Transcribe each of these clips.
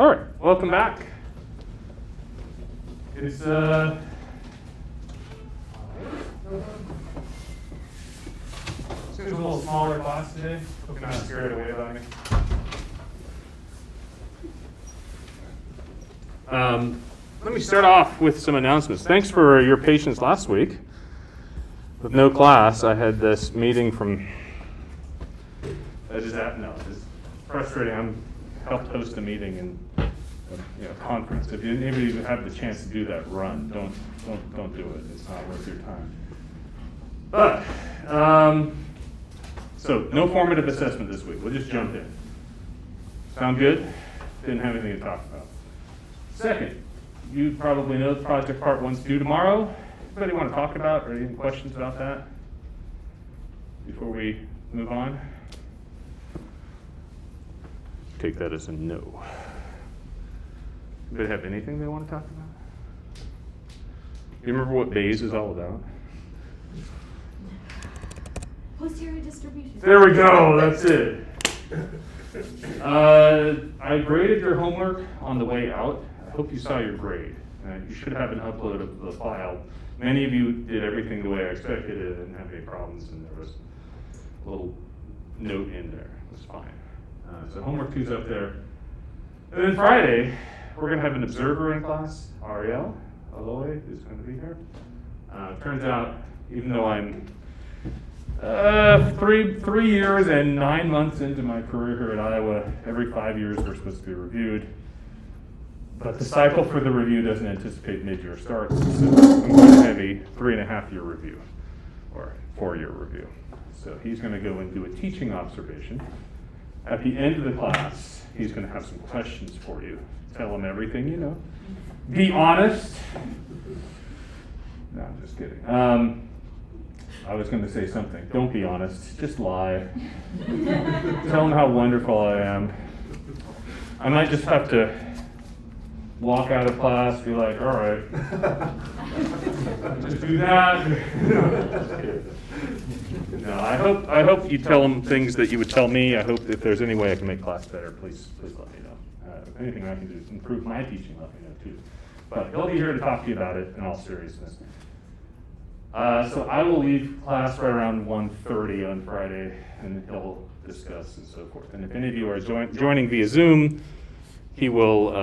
All right, welcome back. It's a little smaller class today. Hope you're not scared away by me. Let me start off with some announcements. Thanks for your patience last week. With no class, I had this meeting from. It's frustrating. I'm helped host a meeting and conference. If anybody have the chance to do that, run. Don't do it. It's not worth your time. But so no formative assessment this week. We'll just jump in. Sound good? Didn't have anything to talk about. Second, you probably know project part 1's due tomorrow. Anybody want to talk about or any questions about that before we move on? Take that as a no. Anybody have anything they want to talk about? You remember what Bayes is all about? Posterior distribution. There we go, that's it. I graded your homework on the way out. I hope you saw your grade. You should have an upload of the file. Many of you did everything the way I expected it, didn't have any problems, and there was a little note in there. It was fine. So homework 2's up there. And then Friday, we're going to have an observer in class. Ariel Aloe is going to be here. Turns out, even though I'm 3 years and 9 months into my career here at Iowa, every 5 years we're supposed to be reviewed. But the cycle for the review doesn't anticipate mid-year starts, so I'm going to have a 3.5-year review, or 4-year review. So he's going to go and do a teaching observation. At the end of the class, he's going to have some questions for you. Tell him everything you know. Be honest. No, I'm just kidding. I was going to say something. Don't be honest. Just lie. Tell him how wonderful I am. I might just have to walk out of class, be like, all right, just do that. No, I hope you tell them things that you would tell me. I hope if there's any way I can make class better, please let me know. If anything I can do to improve my teaching, let me know too. But he'll be here to talk to you about it in all seriousness. So I will leave class right around 1:30 on Friday, and he'll discuss and so forth. And if any of you are joining via Zoom, he will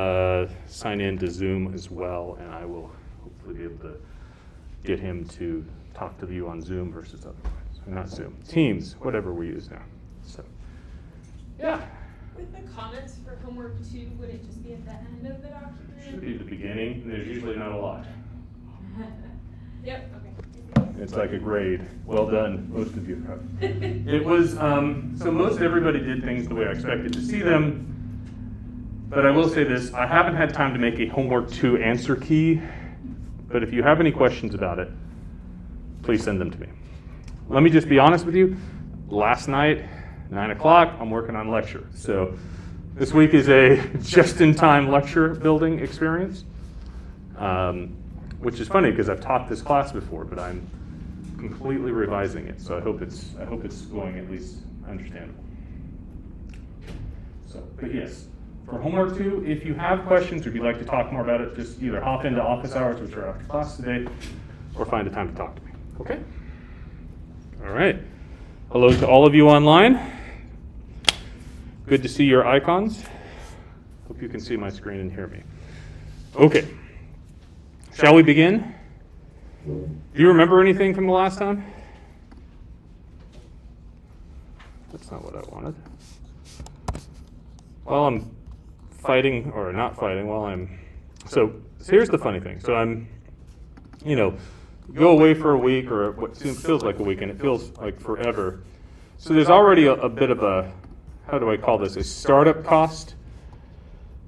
sign in to Zoom as well, and I will hopefully be able to get him to talk to you on Zoom versus otherwise. Or not Zoom, Teams, whatever we use now. So, yeah. With the comments for homework 2, would it just be at the end of the document? Should be at the beginning. There's usually not a lot. Yep, okay. It's like a grade. Well done, most of you have. It was, so most everybody did things the way I expected to see them. But I will say this, I haven't had time to make a homework 2 answer key, but if you have any questions about it, please send them to me. Let me just be honest with you. Last night, 9 o'clock, I'm working on lecture. So this week is a just-in-time lecture building experience, which is funny because I've taught this class before, but I'm completely revising it. So I hope it's going at least understandable. So, but yes. For homework 2, if you have questions or if you'd like to talk more about it, just either hop into office hours, which are after class today, or find a time to talk to me. Okay? All right. Hello to all of you online. Good to see your icons. Hope you can see my screen and hear me. Okay. Shall we begin? Do you remember anything from the last time? That's not what I wanted. Well, I'm fighting or not fighting while so here's the funny thing. So I'm, go away for a week or what feels like a week, and it feels like forever. So there's already a bit of a, how do I call this, a startup cost,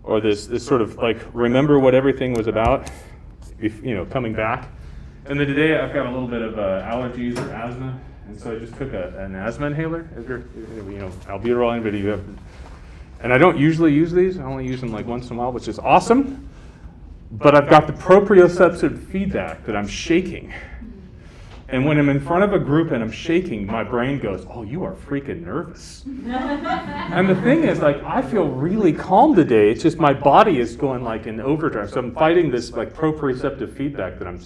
or this sort of like remember what everything was about, coming back. And then today I've got a little bit of allergies or asthma, and so I just took an asthma inhaler. Albuterol, but you have. And I don't usually use these. I only use them like once in a while, which is awesome. But I've got the proprioceptive feedback that I'm shaking. And when I'm in front of a group and I'm shaking, my brain goes, oh, you are freaking nervous. And the thing is, like, I feel really calm today. It's just my body is going like in overdrive. So I'm fighting this like proprioceptive feedback that I'm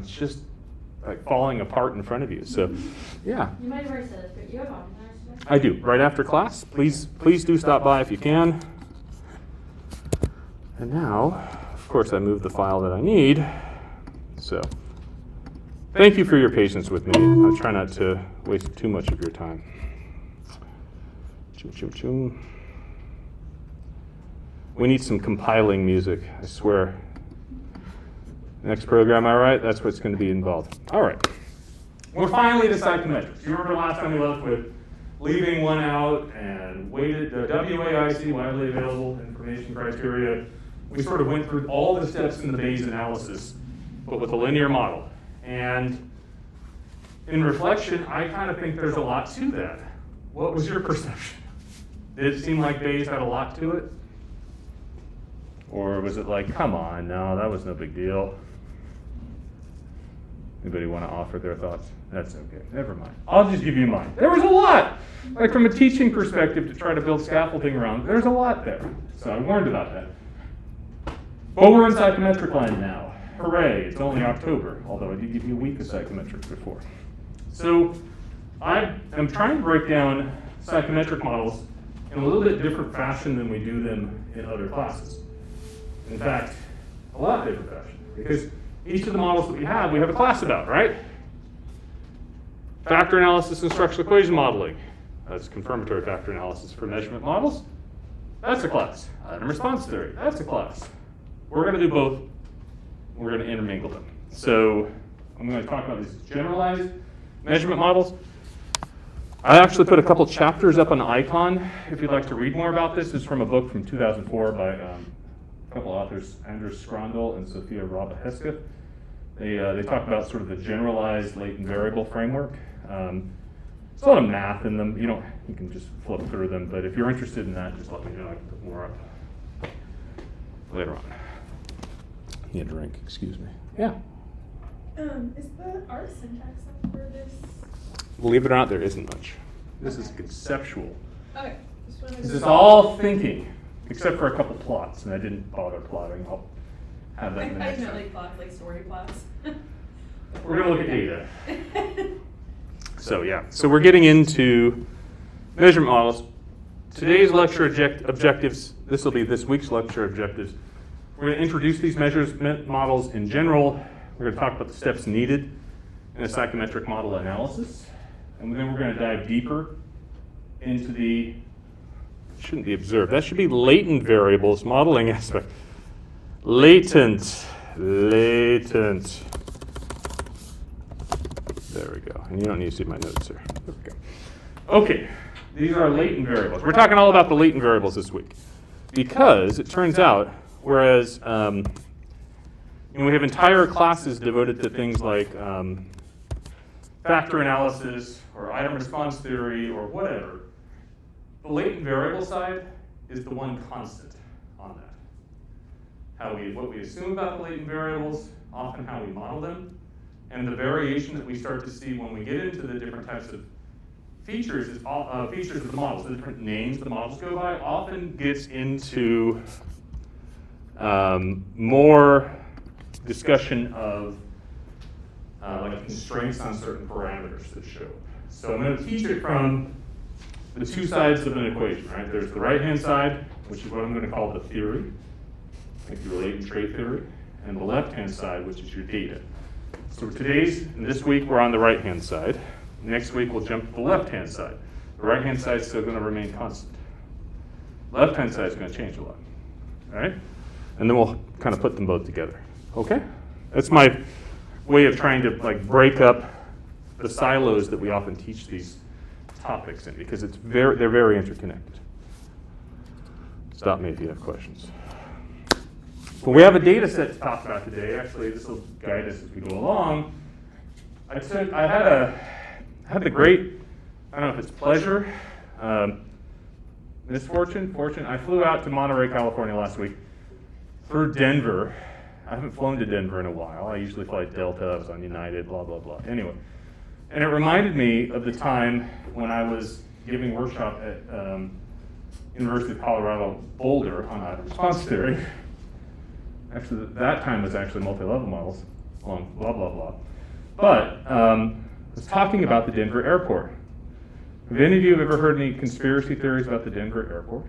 just like falling apart in front of you. So, yeah. You might have already said this, but you have office hours today? I do. Right after class, please do stop by if you can. And now, of course, I moved the file that I need. So, thank you for your patience with me. I'll try not to waste too much of your time. Chum, chum, chum. We need some compiling music, I swear. Next program, all right? That's what's going to be involved. All right. We're finally to psychometrics. You remember last time we left with leaving one out and weighted the WAIC, widely available information criteria. We sort of went through all the steps in the Bayes analysis, but with a linear model. And in reflection, I kind of think there's a lot to that. What was your perception? Did it seem like Bayes had a lot to it? Or was it like, come on, no, that was no big deal? Anybody want to offer their thoughts? That's okay, never mind. I'll just give you mine. There was a lot. Like from a teaching perspective to try to build scaffolding around, there's a lot there. So I warned about that. But we're in psychometric land now. Hooray, it's only October, although I did give you a week of psychometric before. So I am trying to break down psychometric models in a little bit different fashion than we do them in other classes. In fact, a lot different fashion, because each of the models that we have a class about, right? Factor analysis and structural equation modeling. That's confirmatory factor analysis for measurement models. That's a class. Item response theory. That's a class. We're going to do both. We're going to intermingle them. So I'm going to talk about these generalized measurement models. I actually put a couple chapters up on the icon. If you'd like to read more about this, it's from a book from 2004 by a couple authors, Anders Skrandl and Sophia Rabe-Hesketh. They talk about sort of the generalized latent variable framework. There's a lot of math in them. You can just flip through them, but if you're interested in that, just let me know. I can put more up later on. Need a drink, excuse me. Yeah. Is the R syntax up for this? Believe it or not, there isn't much. This is conceptual. Okay. This is all thinking, except for a couple plots, and I didn't bother plotting. I'll have that in the next I know, time. like plots, like story plots. We're going to look at data. So yeah, so we're getting into measurement models. Today's lecture objectives, this will be this week's lecture objectives. We're going to introduce these measurement models in general. We're going to talk about the steps needed in a psychometric model analysis. And then we're going to dive deeper into the, shouldn't be observed, that should be latent variables modeling aspect. Latent. There we go. And you don't need to see my notes here. There we go. Okay, these are latent variables. We're talking all about the latent variables this week. Because it turns out, whereas we have entire classes devoted to things like factor analysis or item response theory or whatever, the latent variable side is the one constant on that. What we assume about the latent variables, often how we model them, and the variation that we start to see when we get into the different types of features of the models, the different names the models go by, often gets into more discussion of like constraints on certain parameters that show. So I'm going to teach it from the two sides of an equation, right? There's the right-hand side, which is what I'm going to call the theory, like your latent trait theory, and the left-hand side, which is your data. So this week, we're on the right-hand side. Next week, we'll jump to the left-hand side. The right-hand side is still going to remain constant. Left-hand side is going to change a lot, all right? And then we'll kind of put them both together, okay? That's my way of trying to like break up the silos that we often teach these topics in, because they're very interconnected. Stop me if you have questions. But we have a data set to talk about today. Actually, this will guide us as we go along. I had the great, I don't know if it's pleasure, misfortune, fortune. I flew out to Monterey, California last week through Denver I haven't flown to Denver in a while. I usually fly Delta. I was on United, blah, blah, blah. Anyway, and it reminded me of the time when I was giving a workshop at University of Colorado Boulder on a response theory. Actually, that time was actually multi-level models, along blah, blah, blah. But I was talking about the Denver airport. Have any of you ever heard any conspiracy theories about the Denver airport?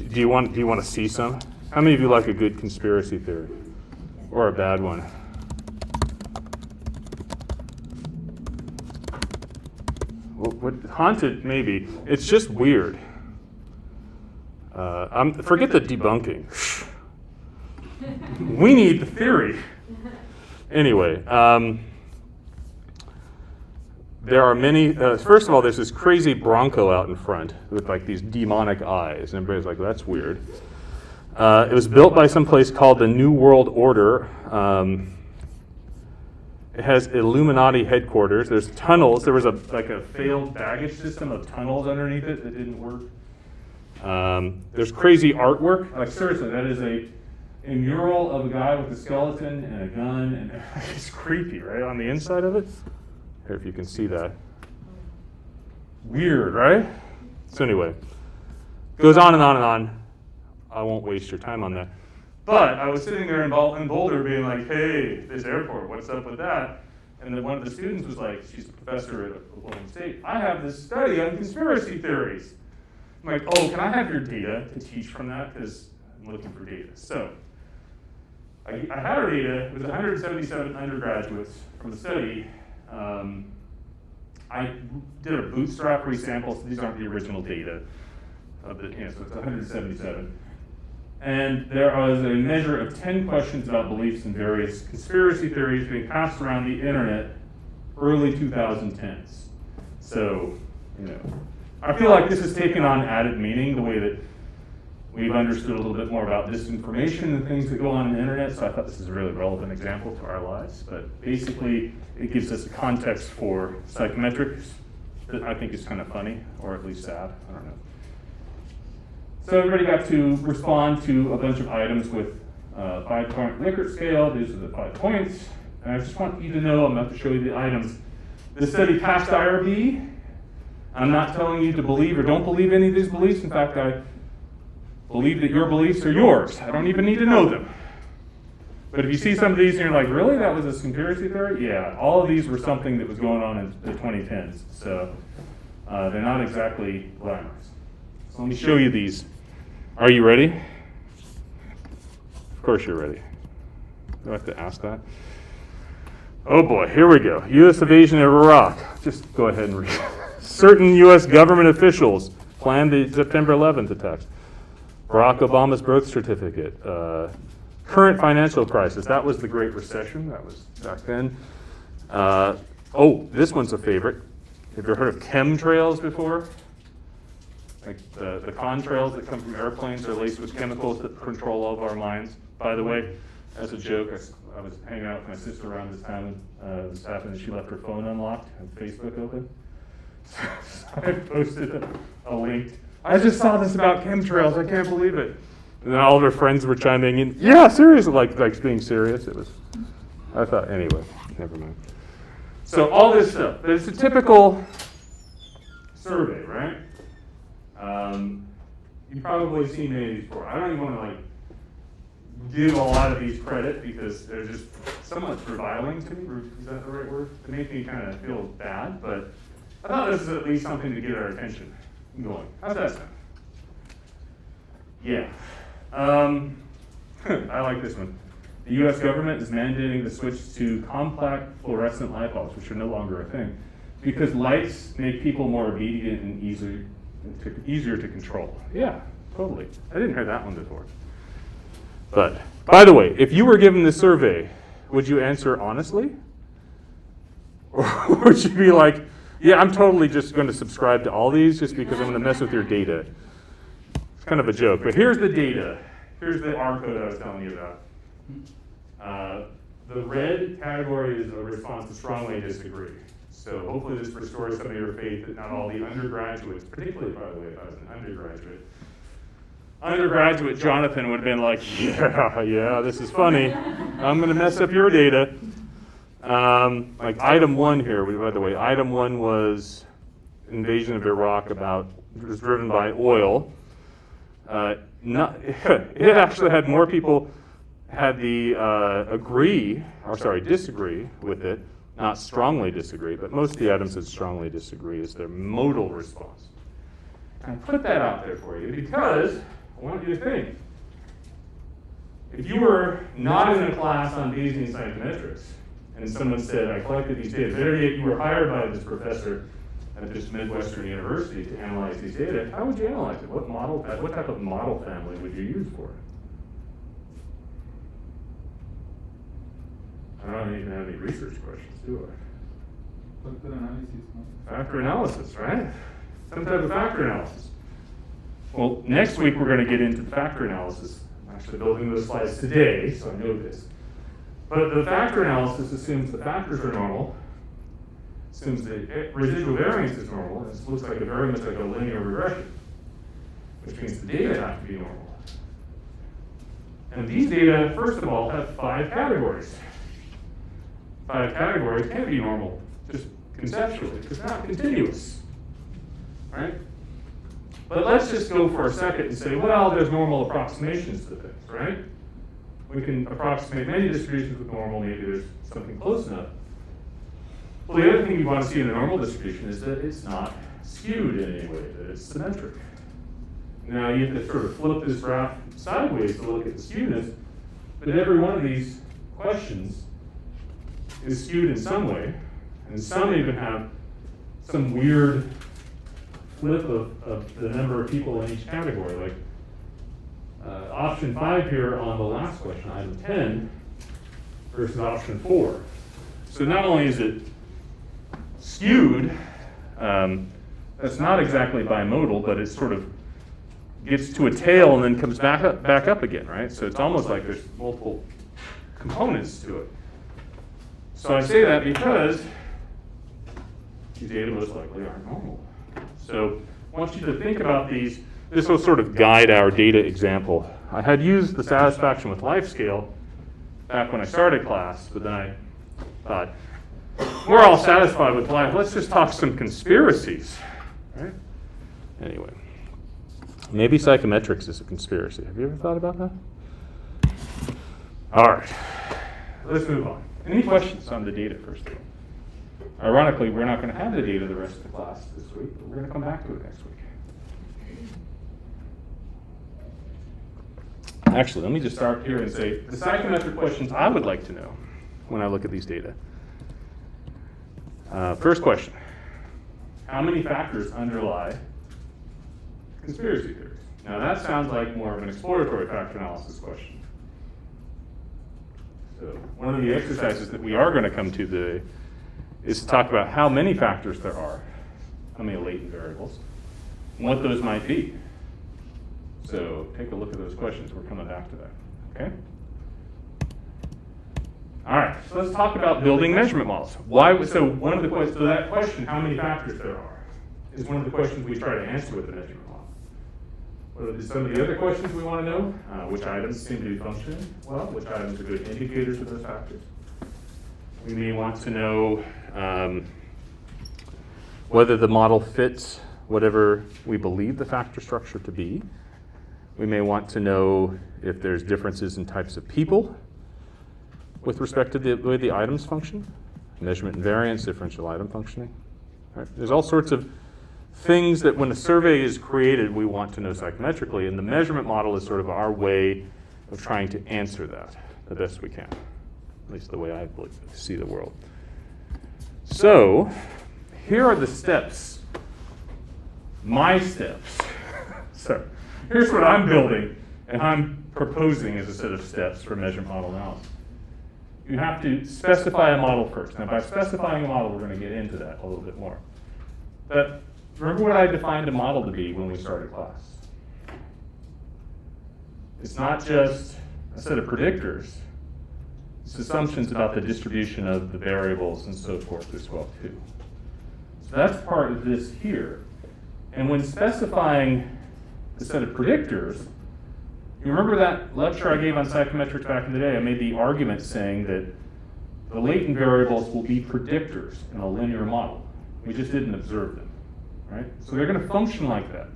Do you want to see some? How many of you like a good conspiracy theory? Or a bad one? Well, what, haunted, maybe. It's just weird. Forget the debunking. We need the theory. Anyway, there are many, first of all, there's this crazy Bronco out in front with like these demonic eyes, and everybody's like, that's weird. It was built by some place called the New World Order. It has Illuminati headquarters. There's tunnels. There was a failed baggage system of tunnels underneath it that didn't work. There's crazy artwork. Like seriously, that is a mural of a guy with a skeleton and a gun, and it's creepy, right, on the inside of it. Here, if you can see that. Weird, right? So anyway, goes on and on and on. I won't waste your time on that. But I was sitting there in Boulder being like, hey, this airport, what's up with that? And then one of the students was like, she's a professor at Oklahoma State, I have this study on conspiracy theories. I'm like, oh, can I have your data to teach from that? Because I'm looking for data. So I had her data. It was 177 undergraduates from the study. I did a bootstrap resample, so these aren't the original data of the, so it's 177. And there was a measure of 10 questions about beliefs in various conspiracy theories being passed around the internet early 2010s. So, I feel like this has taken on added meaning, the way that we've understood a little bit more about disinformation and things that go on the internet, so I thought this is a really relevant example to our lives. But basically, it gives us a context for psychometrics that I think is kind of funny, or at least sad, I don't know. So everybody got to respond to a bunch of items with a 5-point Likert scale. These are the 5 points. And I just want you to know, I'm about to show you the items. The study passed IRB. I'm not telling you to believe or don't believe any of these beliefs. In fact, I believe that your beliefs are yours. I don't even need to know them. But if you see some of these and you're like, really, that was a conspiracy theory? Yeah, all of these were something that was going on in the 2010s. So they're not exactly glamorous. So let me show you these. Are you ready? Of course you're ready. Do I have to ask that? Oh boy, here we go. U.S. invasion of Iraq. Just go ahead and read. Certain U.S. government officials planned the September 11th attacks. Barack Obama's birth certificate. Current financial crisis. That was the Great Recession. That was back then. This one's a favorite. Have you ever heard of chemtrails before? Like the contrails that come from airplanes are laced with chemicals that control all of our minds. By the way, as a joke, I was hanging out with my sister around this time. This happened, and she left her phone unlocked and Facebook open. So I posted a link. I just saw this about chemtrails. I can't believe it. And then all of her friends were chiming in. Yeah, seriously, like being serious. It was. I thought anyway. Never mind. So all this stuff. It's a typical survey, right? You've probably seen many of these before. I don't even want to give a lot of these credit because they're just somewhat reviling to me. Is that the right word? It makes me kind of feel bad, but I thought this is at least something to get our attention going. How's that sound? Yeah. I like this one. The U.S. government is mandating the switch to compact fluorescent light bulbs, which are no longer a thing, because lights make people more obedient and easier to control. Yeah, totally. I didn't hear that one before. But, by the way, if you were given this survey, would you answer honestly? Or would you be like, yeah, I'm totally just going to subscribe to all these just because I'm going to mess with your data? It's kind of a joke, but here's the data. Here's the R code I was telling you about. The red category is a response to strongly disagree. So hopefully this restores some of your faith that not all the undergraduates, particularly, by the way, if I was an undergraduate, would agree with this. The green category is a response to strongly agree. So hopefully this restores some of your faith that not all the undergraduates, particularly, by the way, if I was an undergraduate, would agree with this. The undergraduate Jonathan would have been like, yeah, this is funny. I'm going to mess up your data. Like item 1 here, by the way, item 1 was invasion of Iraq was driven by oil. It actually had more people had the disagree with it, not strongly disagree, but most of the items that strongly disagree is their modal response. And I put that out there for you because I want you to think. If you were not in a class on Bayesian psychometrics, and someone said, I collected these data, better yet, you were hired by this professor at this Midwestern university to analyze these data, how would you analyze it? What type of model family would you use for it? I don't even have any research questions, do I? Factor analysis, no? Factor analysis, right? Some type of factor analysis. Well, next week we're going to get into factor analysis. I'm actually building those slides today, so I know this. But the factor analysis assumes the factors are normal, assumes the residual variance is normal, and it looks like very much like a linear regression, which means the data have to be normal. And these data, first of all, have 5 categories. 5 categories can't be normal, just conceptually, because they're not continuous, right? But let's just go for a second and say, well, there's normal approximations to things, right? We can approximate many distributions with normal, maybe there's something close enough. Well, the other thing you want to see in a normal distribution is that it's not skewed in any way, that it's symmetric. Now you have to sort of flip this graph sideways to look at the skewness, but every one of these questions is skewed in some way, and some even have some weird flip of the number of people in each category, like option 5 here on the last question, item 10, versus option 4. So not only is it skewed, that's not exactly bimodal, but it sort of gets to a tail and then comes back up again, right? So it's almost like there's multiple components to it. So I say that because these data most likely aren't normal. So I want you to think about these. This will sort of guide our data example. I had used the satisfaction with life scale back when I started class, but then I thought, we're all satisfied with life. Let's just talk some conspiracies, right? Anyway, maybe psychometrics is a conspiracy. Have you ever thought about that? All right, let's move on. Any questions on the data first of all? Ironically, we're not going to have the data the rest of the class this week, but we're going to come back to it next week. Actually, let me just start here and say the psychometric questions I would like to know when I look at these data. First question, how many factors underlie conspiracy theories? Now that sounds like more of an exploratory factor analysis question. So one of the exercises that we are going to come to today is to talk about how many factors there are, how many latent variables, and what those might be. So take a look at those questions. We're coming back to that, okay? All right, so let's talk about building measurement models. So that question, how many factors there are, is one of the questions we try to answer with the measurement model. What are some of the other questions we want to know? Which items seem to be functioning well? Which items are good indicators of those factors? We may want to know whether the model fits whatever we believe the factor structure to be. We may want to know if there's differences in types of people with respect to the way the items function, measurement and variance, differential item functioning. Right? There's all sorts of things that when a survey is created, we want to know psychometrically, and the measurement model is sort of our way of trying to answer that the best we can, at least the way I see the world. So here are the steps, my steps. So here's what I'm building, and I'm proposing as a set of steps for measurement model analysis. You have to specify a model first. Now, by specifying a model, we're going to get into that a little bit more. But remember what I defined a model to be when we started class. It's not just a set of predictors. It's assumptions about the distribution of the variables and so forth as well, too. So that's part of this here. And when specifying the set of predictors, You remember that lecture I gave on psychometrics back in the day? I made the argument saying that the latent variables will be predictors in a linear model. We just didn't observe them, right? So they're going to function like that.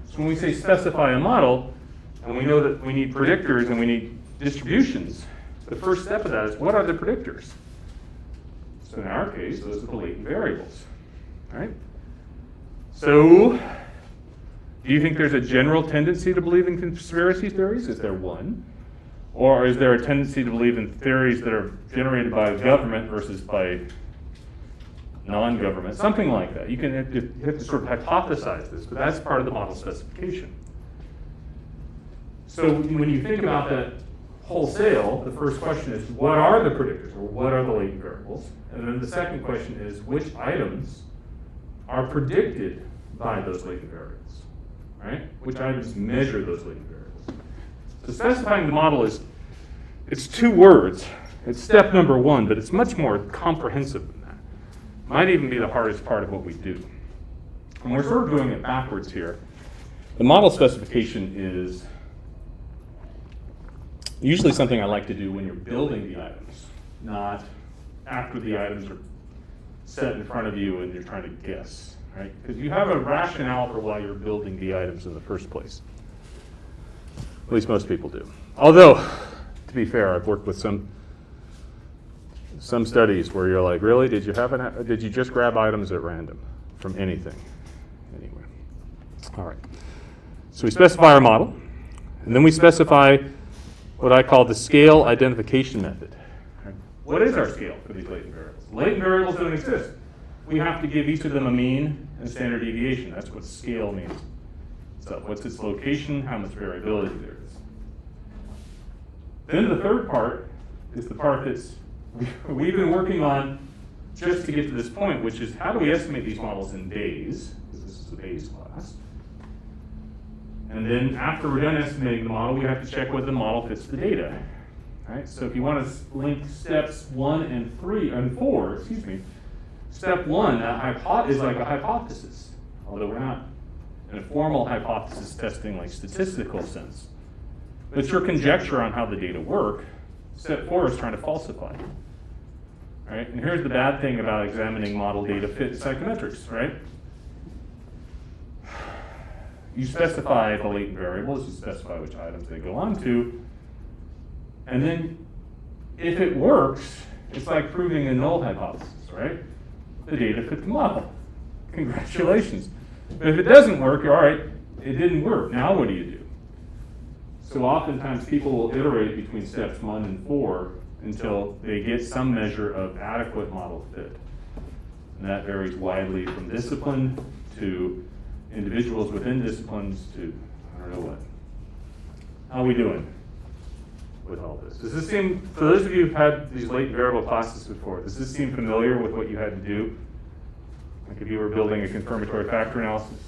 So when we say specify a model, and we know that we need predictors and we need distributions, the first step of that is, what are the predictors? So in our case, those are the latent variables, right? So do you think there's a general tendency to believe in conspiracy theories? Is there one? Or is there a tendency to believe in theories that are generated by the government versus by non-government? Something like that. You have to sort of hypothesize this, but that's part of the model specification. So when you think about that wholesale, the first question is, what are the predictors, or what are the latent variables? And then the second question is, which items are predicted by those latent variables, right? Which items measure those latent variables? So specifying the model it's two words. It's step number one, but it's much more comprehensive than that. Might even be the hardest part of what we do. And we're sort of doing it backwards here. The model specification is usually something I like to do when you're building the items, not after the items are set in front of you and you're trying to guess, right? Because you have a rationale for why you're building the items in the first place. At least most people do. Although, to be fair, I've worked with some studies where you're like, really, did you just grab items at random from anything? Anyway, all right. So we specify our model, and then we specify what I call the scale identification method. What is our scale for these latent variables? Latent variables don't exist. We have to give each of them a mean and standard deviation. That's what scale means. So what's its location, how much variability there is. Then the third part is the part that's we've been working on just to get to this point, which is how do we estimate these models in days, because this is a days class. And then after we're done estimating the model, we have to check whether the model fits the data. Right? So if you want to link steps 1 and 4, step 1 is like a hypothesis, although we're not in a formal hypothesis testing like statistical sense. But it's your conjecture on how the data work. Step 4 is trying to falsify. Right? And here's the bad thing about examining model data fit psychometrics, right? You specify the latent variables, you specify which items they go on to, and then if it works, it's like proving a null hypothesis, right? The data fit the model. Congratulations. But if it doesn't work, all right, it didn't work. Now what do you do? So oftentimes people will iterate between steps 1 and 4 until they get some measure of adequate model fit. And that varies widely from discipline to individuals within disciplines to I don't know what. How are we doing with all this? Does this seem, for those of you who've had these latent variable classes before, does this seem familiar with what you had to do? Like if you were building a confirmatory factor analysis?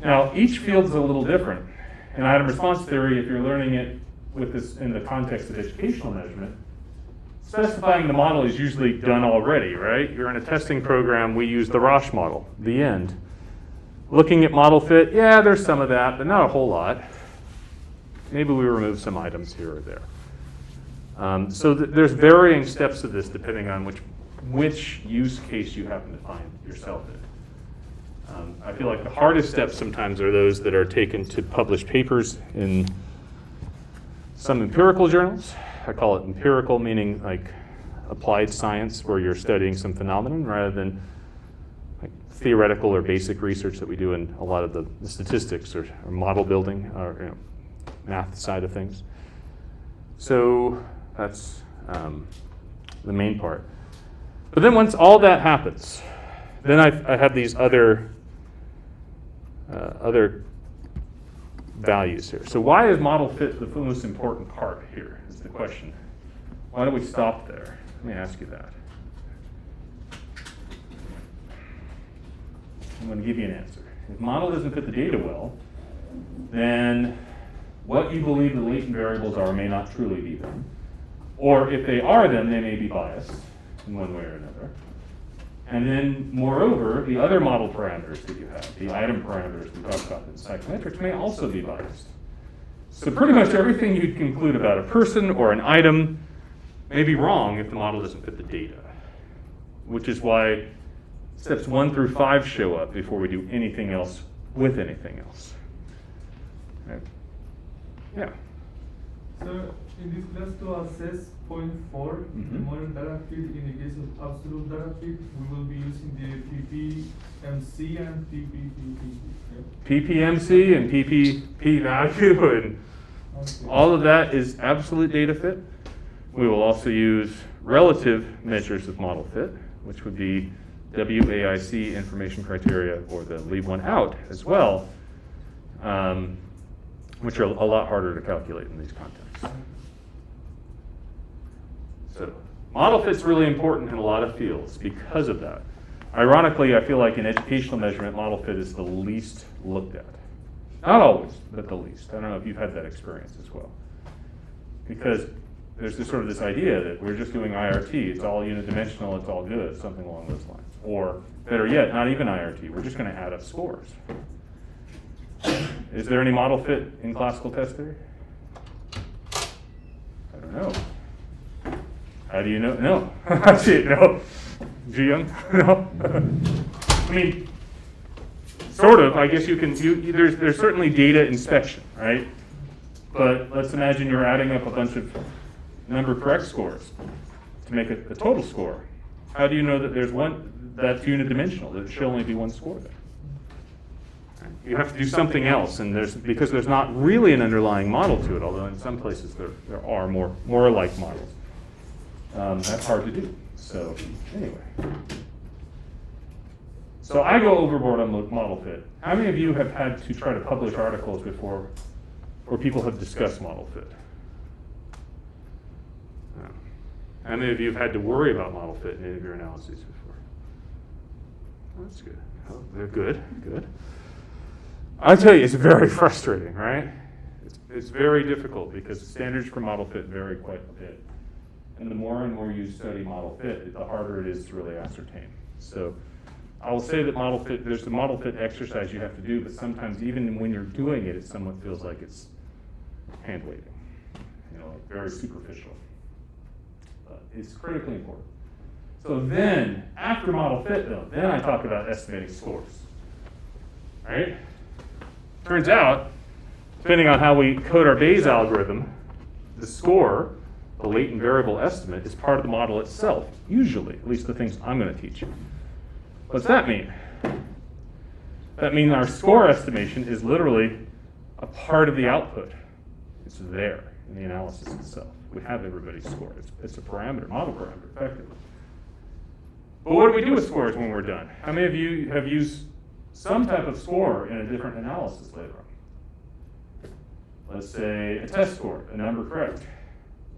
Now, each field's a little different. In item response theory, if you're learning it with this in the context of educational measurement, specifying the model is usually done already, right? You're in a testing program, we use the Roche model, the end. Looking at model fit, yeah, there's some of that, but not a whole lot. Maybe we remove some items here or there. So there's varying steps of this depending on which use case you happen to find yourself in. I feel like the hardest steps sometimes are those that are taken to publish papers in some empirical journals. I call it empirical, meaning like applied science, where you're studying some phenomenon rather than like theoretical or basic research that we do in a lot of the statistics or model building or math side of things. So that's the main part. But then once all that happens, then I have these other values here. So why is model fit the most important part here is the question. Why do we stop there? Let me ask you that. I'm going to give you an answer. If model doesn't fit the data well, then what you believe the latent variables are may not truly be them. Or if they are them, they may be biased in one way or another. And then, moreover, the other model parameters that you have, the item parameters we talked about in psychometrics, may also be biased. So pretty much everything you'd conclude about a person or an item may be wrong if the model doesn't fit the data, which is why steps 1 through 5 show up before we do anything else with anything else. Right? Yeah. So in this class to assess point 4, the model data fit, in the case of absolute data fit, we will be using the PPMC and PPPP. PPMC and PPP value and all of that is absolute data fit. We will also use relative measures of model fit, which would be WAIC information criteria, or the leave one out as well, which are a lot harder to calculate in these contexts. So model fit's really important in a lot of fields because of that. Ironically, I feel like in educational measurement, model fit is the least looked at. Not always, but the least. I don't know if you've had that experience as well. Because there's this sort of this idea that we're just doing IRT, it's all unidimensional, it's all good, something along those lines. Or better yet, not even IRT, we're just going to add up scores. Is there any model fit in classical test theory? I don't know. How do you know? No. I see it. No. Ji Young? No. I mean, sort of. I guess you can. There's certainly data inspection, right? But let's imagine you're adding up a bunch of number correct scores to make a total score. How do you know that there's one that's unidimensional? There should only be one score there. You have to do something else, and because there's not really an underlying model to it, although in some places there are more like models. That's hard to do. So anyway, so I go overboard on model fit. How many of you have had to try to publish articles before, where people have discussed model fit? How many of you have had to worry about model fit in any of your analyses before? Oh, that's good. Oh, they're good. Good. I tell you, it's very frustrating, right? It's very difficult because the standards for model fit vary quite a bit. And the more and more you study model fit, the harder it is to really ascertain. So I will say that model fit, there's the model fit exercise you have to do, but sometimes even when you're doing it, it somewhat feels like it's hand waving, like very superficial. But it's critically important. So then, after model fit though, then I talk about estimating scores, right? Turns out, depending on how we code our Bayes algorithm, the score, the latent variable estimate, is part of the model itself, usually, at least the things I'm going to teach you. What's that mean? That means our score estimation is literally a part of the output. It's there in the analysis itself. We have everybody's score. It's a parameter, model parameter, effectively. But what do we do with scores when we're done? How many of you have used some type of score in a different analysis later on? Let's say a test score, a number correct,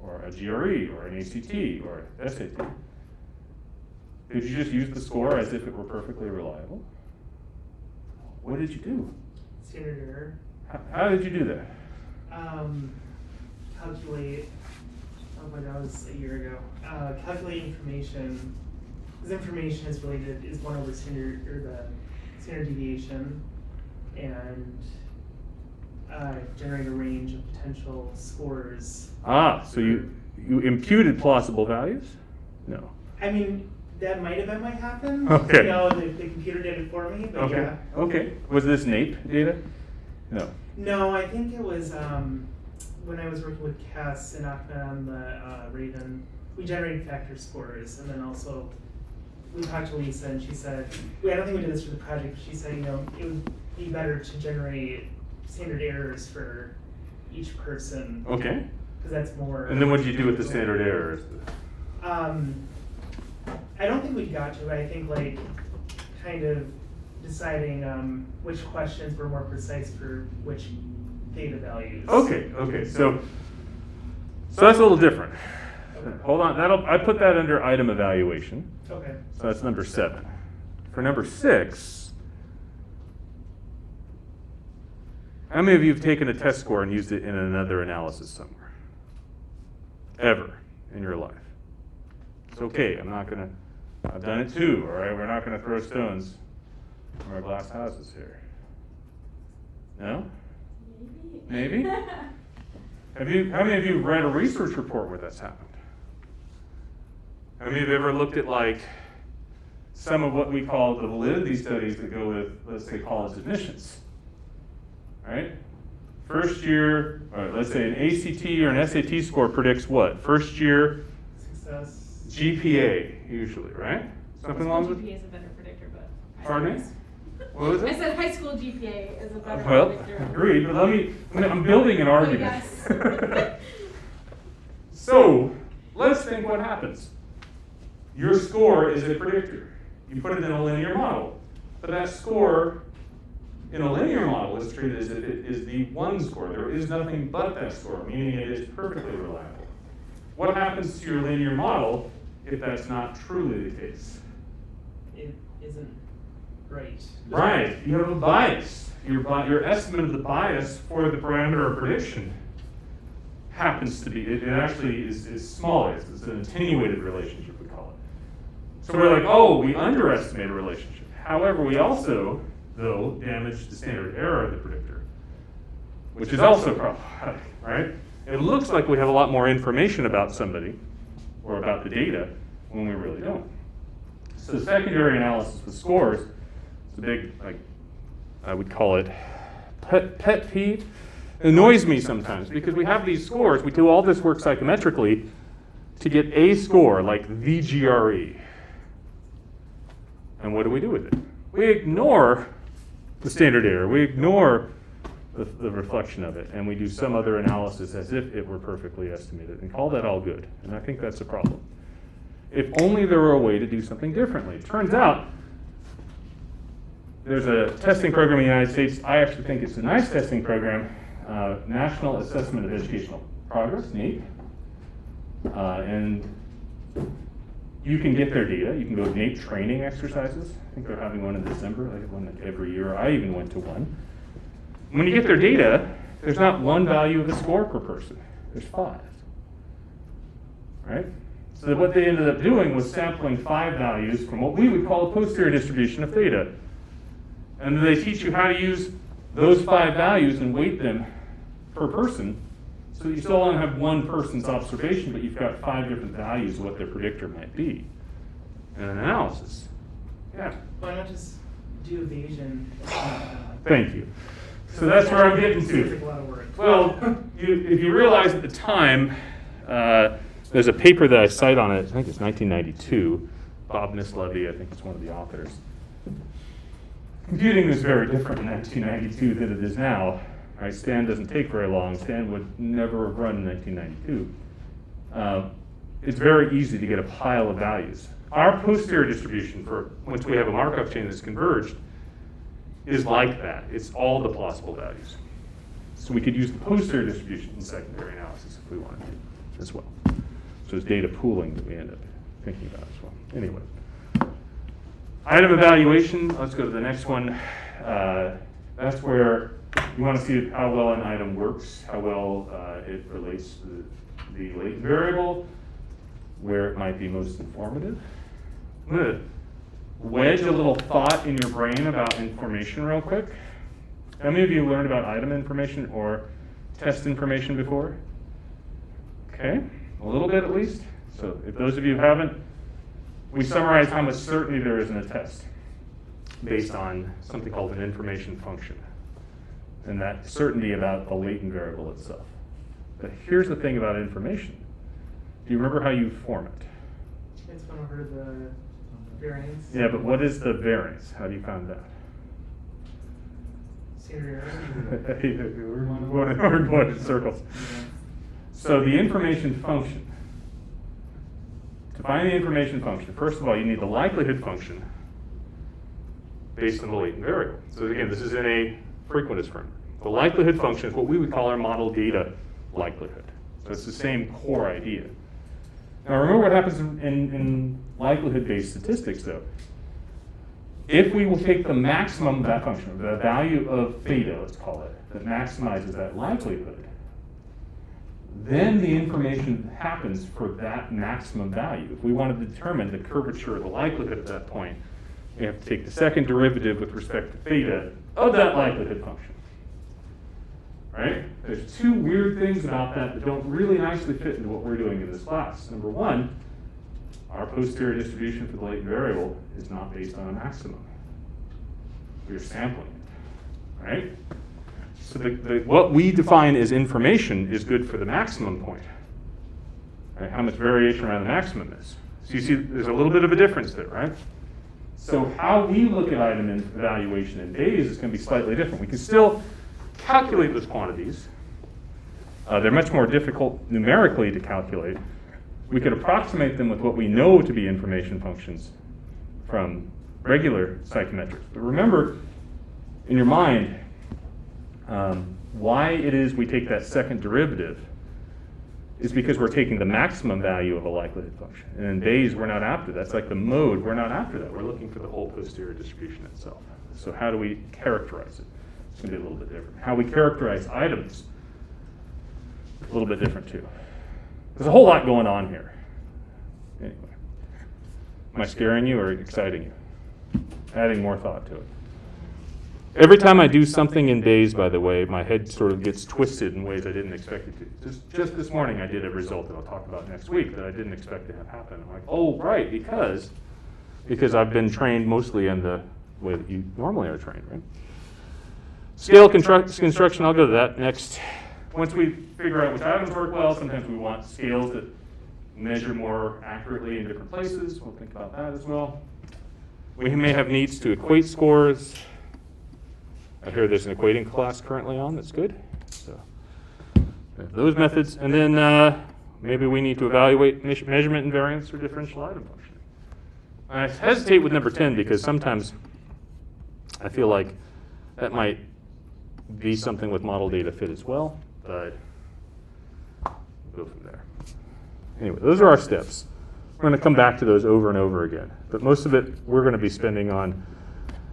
or a GRE, or an ACT, or an SAT. Did you just use the score as if it were perfectly reliable? What did you do? Standard error. How did you do that? Calculate, but that was a year ago. Calculate information, because information is related, is 1 over standard, or the standard deviation, and generate a range of potential scores. So you imputed plausible values? No. I mean, that might have been what happened. Okay. The computer did it for me, but Okay. yeah. Okay. Was this NAPE data? No. No, I think it was when I was working with Cass and Ahmed on the Raven, we generated factor scores, and then also we talked to Lisa, and she said, I don't think we did this for the project, but she said, it would be better to generate standard errors for each person. Okay. Because that's more. And then what did you do with the standard errors? I don't think we got to it. I think kind of deciding which questions were more precise for which theta values. Okay. So that's a little different. Okay. Hold on. I put that under item evaluation. Okay. So that's number 7. For number 6, how many of you have taken a test score and used it in another analysis somewhere? Ever in your life? It's okay. I'm not going to I've done it too, all right? We're not going to throw stones from our glass houses here. No? Maybe? How many of you read a research report where that's happened? How many of you ever looked at like some of what we call the validity studies that go with, let's say, college admissions? Right? First year, or let's say an ACT or an SAT score predicts what? First year Success. GPA, usually, right? Something along with. GPA is a better predictor, but. Pardon me? What was I it? said high school GPA is a better Well, predictor. agreed, but I'm building an argument. yes. So, let's think what happens. Your score is a predictor. You put it in a linear model. But that score in a linear model is treated as if it is the one score. There is nothing but that score, meaning it is perfectly reliable. What happens to your linear model if that's not truly the case? It isn't right. Right, you have a bias. Your estimate of the bias for the parameter of prediction happens to be, it actually is smaller. It's an attenuated relationship, we call it. So we're like, oh, we underestimate a relationship. However, we also, though, damage the standard error of the predictor, which is also problematic, right? It looks like we have a lot more information about somebody or about the data when we really don't. So secondary analysis with scores is a big, like, I would call it pet peeve. It annoys me sometimes because we have these scores, we do all this work psychometrically to get a score like the GRE. And what do we do with it? We ignore the standard error, we ignore the reflection of it, and we do some other analysis as if it were perfectly estimated and call that all good. And I think that's a problem. If only there were a way to do something differently. It turns out there's a testing program in the United States. I actually think it's a nice testing program, National Assessment of Educational Progress, NAEP. And you can get their data. You can go to NAEP training exercises. I think they're having one in December. They have one every year. I even went to one. When you get their data, there's not one value of the score per person. There's 5. Right? So what they ended up doing was sampling 5 values from what we would call a posterior distribution of theta. And then they teach you how to use those 5 values and weight them per person, so that you still only have one person's observation, but you've got 5 different values of what their predictor might be. And an analysis. Yeah. Why not just do Bayesian? Thank you. So that's where I'm getting Seems to. like a lot of work. Well, if you realize at the time, there's a paper that I cite on it, I think it's 1992. Bob Mislevy, I think is one of the authors. Computing was very different in 1992 than it is now. Right? Stan doesn't take very long. Stan would never have run in 1992. It's very easy to get a pile of values. Our posterior distribution, for once we have a Markov chain that's converged, is like that. It's all the plausible values. So we could use the posterior distribution in secondary analysis if we wanted to as well. So it's data pooling that we end up thinking about as well. Anyway. Item evaluation, let's go to the next one. That's where you want to see how well an item works, how well it relates to the latent variable, where it might be most informative. I'm going to wedge a little thought in your brain about information real quick. How many of you learned about item information or test information before? Okay, a little bit at least. So if those of you haven't, we summarize how much certainty there is in a test based on something called an information function, and that certainty about the latent variable itself. But here's the thing about information. Do you remember how you form it? It's whenever the variance. Yeah, but what is the variance? How do you find that? Standard We're going in circles. So the information function. To find the information function, first of all, you need the likelihood function based on the latent variable. So again, this is in a frequentist framework. The likelihood function is what we would call our model data likelihood. So it's the same core idea. Now remember what happens in likelihood-based statistics though. If we will take the maximum of that function, the value of theta, let's call it, that maximizes that likelihood, then the information happens for that maximum value. If we want to determine the curvature or the likelihood at that point, we have to take the second derivative with respect to theta of that likelihood function. Right? There's two weird things about that don't really nicely fit into what we're doing in this class. Number one, our posterior distribution for the latent variable is not based on a maximum. We're sampling it, right? So what we define as information is good for the maximum point, right? How much variation around the maximum is. So you see there's a little bit of a difference there, right? So how we look at item evaluation in days is going to be slightly different. We can still calculate those quantities. They're much more difficult numerically to calculate. We could approximate them with what we know to be information functions from regular psychometrics. But remember, in your mind, why it is we take that second derivative is because we're taking the maximum value of a likelihood function. And in days, we're not after that. That's like the mode. We're not after that. We're looking for the whole posterior distribution itself. So how do we characterize it? It's going to be a little bit different. How we characterize items, a little bit different too. There's a whole lot going on here. Anyway, am I scaring you or exciting you? Adding more thought to it. Every time I do something in days, by the way, my head sort of gets twisted in ways I didn't expect it to. Just this morning I did a result that I'll talk about next week that I didn't expect to have happen. I'm like, oh, right, because I've been trained mostly in the way that you normally are trained, right? Scale construction, I'll go to that next. Once we figure out which items work well, sometimes we want scales that measure more accurately in different places. We'll think about that as well. We may have needs to equate scores. I hear there's an equating class currently on. That's good. So those methods. And then maybe we need to evaluate measurement invariance or differential item function. I hesitate with number 10 because sometimes I feel like that might be something with model data fit as well, but we'll go from there. Anyway, those are our steps. We're going to come back to those over and over again. But most of it we're going to be spending on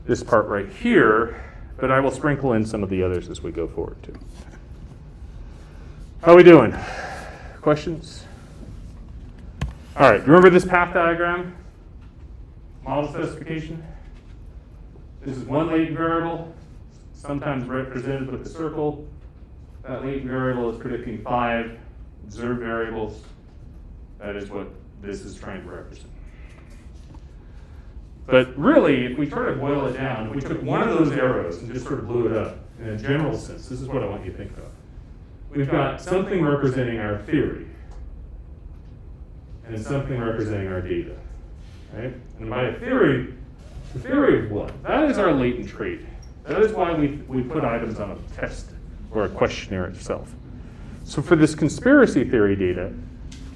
this part right here, but I will sprinkle in some of the others as we go forward too. How are we doing? Questions? All right, remember this path diagram? Model specification? This is one latent variable, sometimes represented with a circle. That latent variable is predicting 5 observed variables. That is what this is trying to represent. But really, if we try to boil it down, if we took one of those arrows and just sort of blew it up in a general sense, this is what I want you to think of. We've got something representing our theory and something representing our data, right? And by a theory, the theory of what? That is our latent trait. That is why we put items on a test or a questionnaire itself. So for this conspiracy theory data,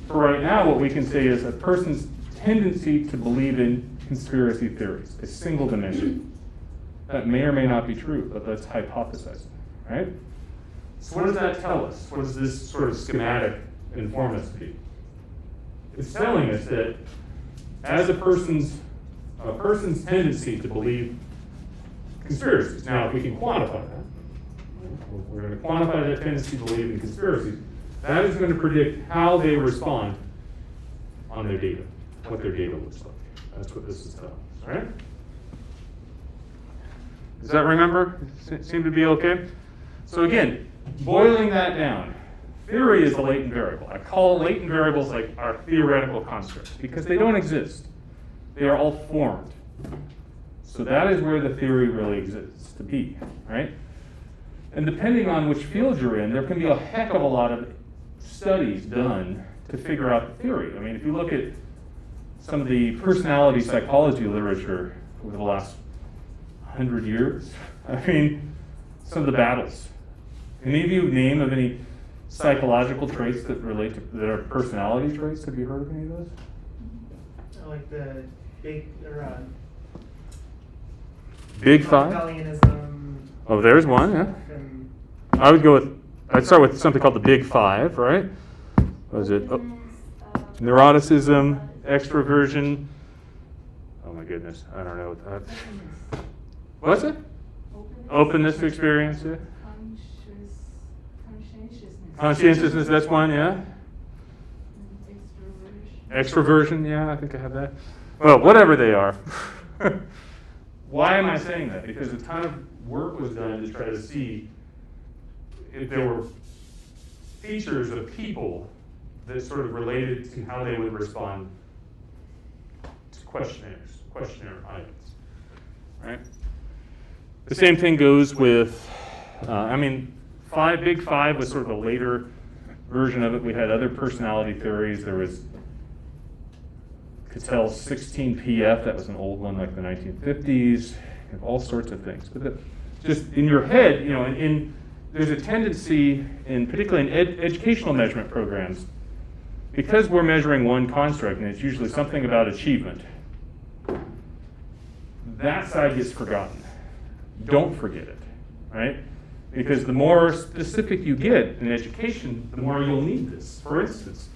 for right now, what we can say is a person's tendency to believe in conspiracy theories, a single dimension. That may or may not be true, but that's hypothesizing, right? So what does that tell us? What does this sort of schematic inform us to be? It's telling us that as a person's tendency to believe conspiracies. Now, if we can quantify that, we're going to quantify that tendency to believe in conspiracies. That is going to predict how they respond on their data, what their data looks like. That's what this is telling us, right? Does that remember? Seem to be okay? So again, boiling that down, theory is a latent variable. I call latent variables like our theoretical constructs because they don't exist. They are all formed. So that is where the theory really exists to be, right? And depending on which field you're in, there can be a heck of a lot of studies done to figure out the theory. I mean, if you look at some of the personality psychology literature over the last 100 years, I mean, some of the battles. Any of you name of any psychological traits that relate to, that are personality traits? Have you heard of any of those? Like the big, Big Five? Machiavellianism. Oh, there's one, yeah. And I'd start with something called the Big Five, right? What is it? Oh, neuroticism, extroversion. Oh my goodness, I don't know what that. What's it? Openness to experience, yeah. Conscientiousness. Conscientiousness, that's one, yeah. Extroversion, yeah, I think I have that. Well, whatever they are. Why am I saying that? Because a ton of work was done to try to see if there were features of people that sort of related to how they would respond to questionnaire items, right? The same thing goes with, Big Five was sort of a later version of it. We had other personality theories. There was Cattell's 16PF, that was an old one like the 1950s, and all sorts of things. But just in your head, there's a tendency, particularly in educational measurement programs, because we're measuring one construct, and it's usually something about achievement, that side gets forgotten. Don't forget it, right? Because the more specific you get in education, the more you'll need this. For instance,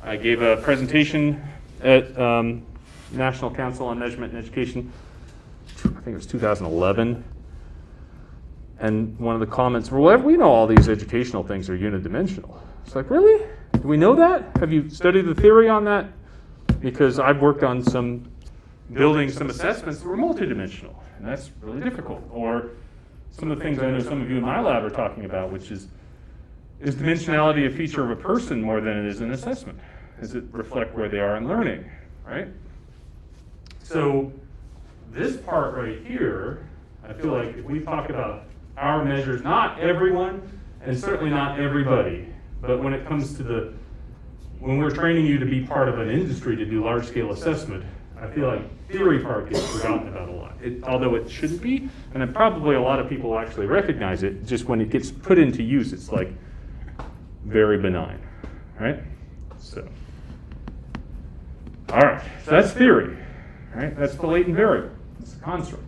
I gave a presentation at National Council on Measurement and Education, I think it was 2011, and one of the comments were, well, we know all these educational things are unidimensional. It's like, really? Do we know that? Have you studied the theory on that? Because I've worked on building some assessments that were multidimensional, and that's really difficult. Or some of the things I know some of you in my lab are talking about, which is dimensionality a feature of a person more than it is an assessment? Does it reflect where they are in learning, right? So this part right here, I feel like if we talk about our measures, not everyone, and certainly not everybody, but when it comes to when we're training you to be part of an industry to do large-scale assessment, I feel like theory part gets forgotten about a lot. Although it shouldn't be, and then probably a lot of people actually recognize it, just when it gets put into use, it's like very benign, right? So, all right, so that's theory, right? That's the latent variable, it's the construct.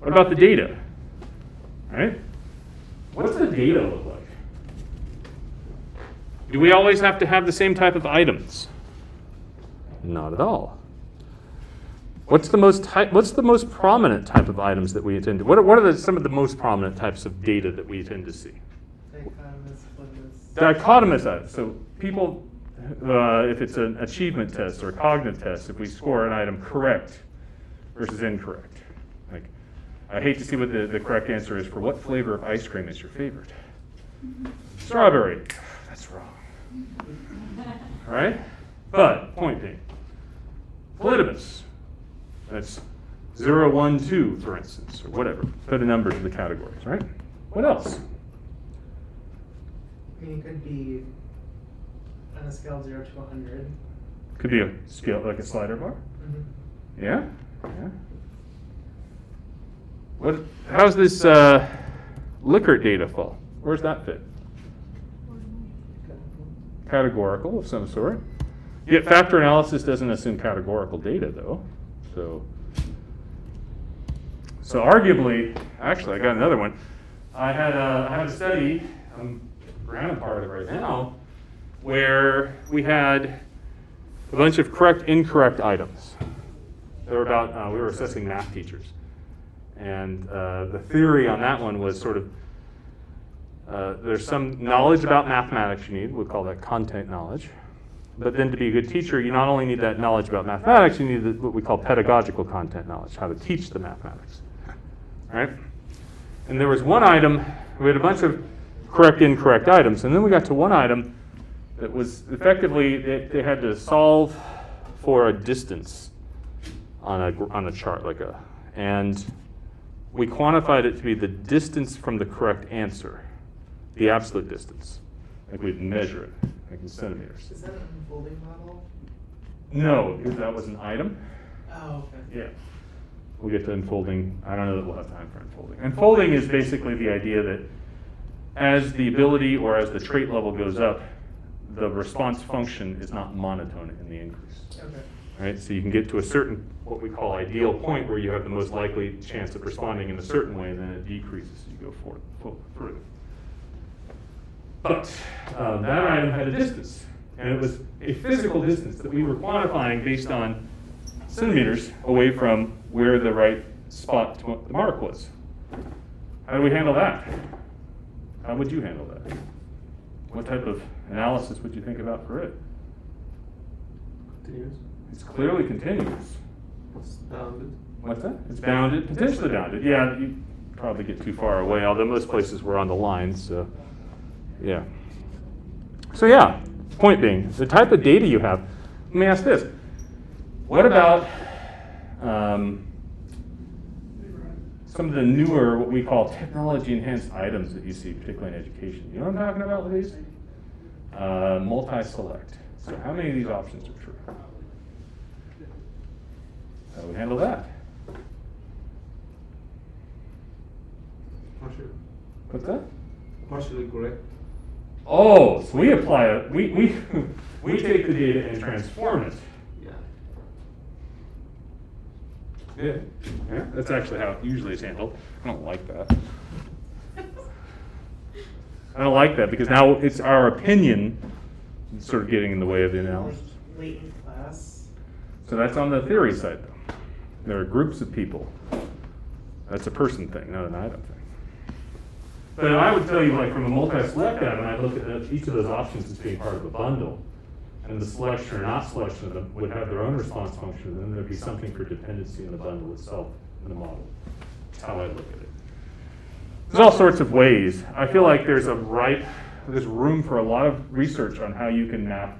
What about the data, right? What's the data look like? Do we always have to have the same type of items? Not at all. What's the most prominent type of items that we attend to? What are some of the most prominent types of data that we tend to see? Dichotomous items. So people, if it's an achievement test or a cognitive test, if we score an item correct versus incorrect. Like, I hate to see what the correct answer is for what flavor of ice cream is your favorite. Strawberry. That's wrong. All right? But, point being, polytomous. That's 0, 1, 2, for instance, or whatever. Put a number to the categories, right? What else? I mean, it could be on a scale of 0 to 100. Could be a scale, like a slider bar. Mm-hmm. Yeah? Yeah. How's this Likert data fall? Where's that fit? Categorical of some sort. Yet factor analysis doesn't assume categorical data, though. So arguably, actually, I got another one. I had a study, I'm random part of it right now, where we had a bunch of correct, incorrect items. They were about, we were assessing math teachers. And the theory on that one was sort of, there's some knowledge about mathematics you need, we'll call that content knowledge. But then to be a good teacher, you not only need that knowledge about mathematics, you need what we call pedagogical content knowledge, how to teach the mathematics, right? And there was one item, we had a bunch of correct, incorrect items, and then we got to one item that was effectively, they had to solve for a distance on a chart, and we quantified it to be the distance from the correct answer, the absolute distance. Like we'd measure it, like in centimeters. Is that an unfolding model? No, because that was an item. Oh, okay. Yeah. We'll get to unfolding. I don't know that we'll have time for unfolding. Unfolding is basically the idea that as the ability or as the trait level goes up, the response function is not monotone in the increase. Okay. Right? So you can get to a certain, what we call ideal point, where you have the most likely chance of responding in a certain way, and then it decreases as you go further. But that item had a distance, and it was a physical distance that we were quantifying based on centimeters away from where the right spot to the mark was. How do we handle that? How would you handle that? What type of analysis would you think about for it? Continuous. It's clearly continuous. It's bounded. What's that? It's bounded, potentially bounded. Yeah, you probably get too far away, although most places were on the lines, so yeah. So yeah, point being, the type of data you have, let me ask this. What about some of the newer, what we call technology-enhanced items that you see, particularly in education? You know what I'm talking about with these? Multi-select. So how many of these options are true? How do we handle that? Partially. What's that? Partially correct. Oh, so we apply it, we take the data and transform it. Yeah. Yeah, that's actually how it usually is handled. I don't like that. I don't like that because now it's our opinion that's sort of getting in the way of the analysis. Latent class. So that's on the theory side, though. There are groups of people. That's a person thing, not an item thing. But I would tell you, like from a multi-select item, I look at each of those options as being part of a bundle. And the selection or not selection of them would have their own response function, and then there'd be something for dependency in the bundle itself in the model. That's how I look at it. There's all sorts of ways. I feel like there's room for a lot of research on how you can map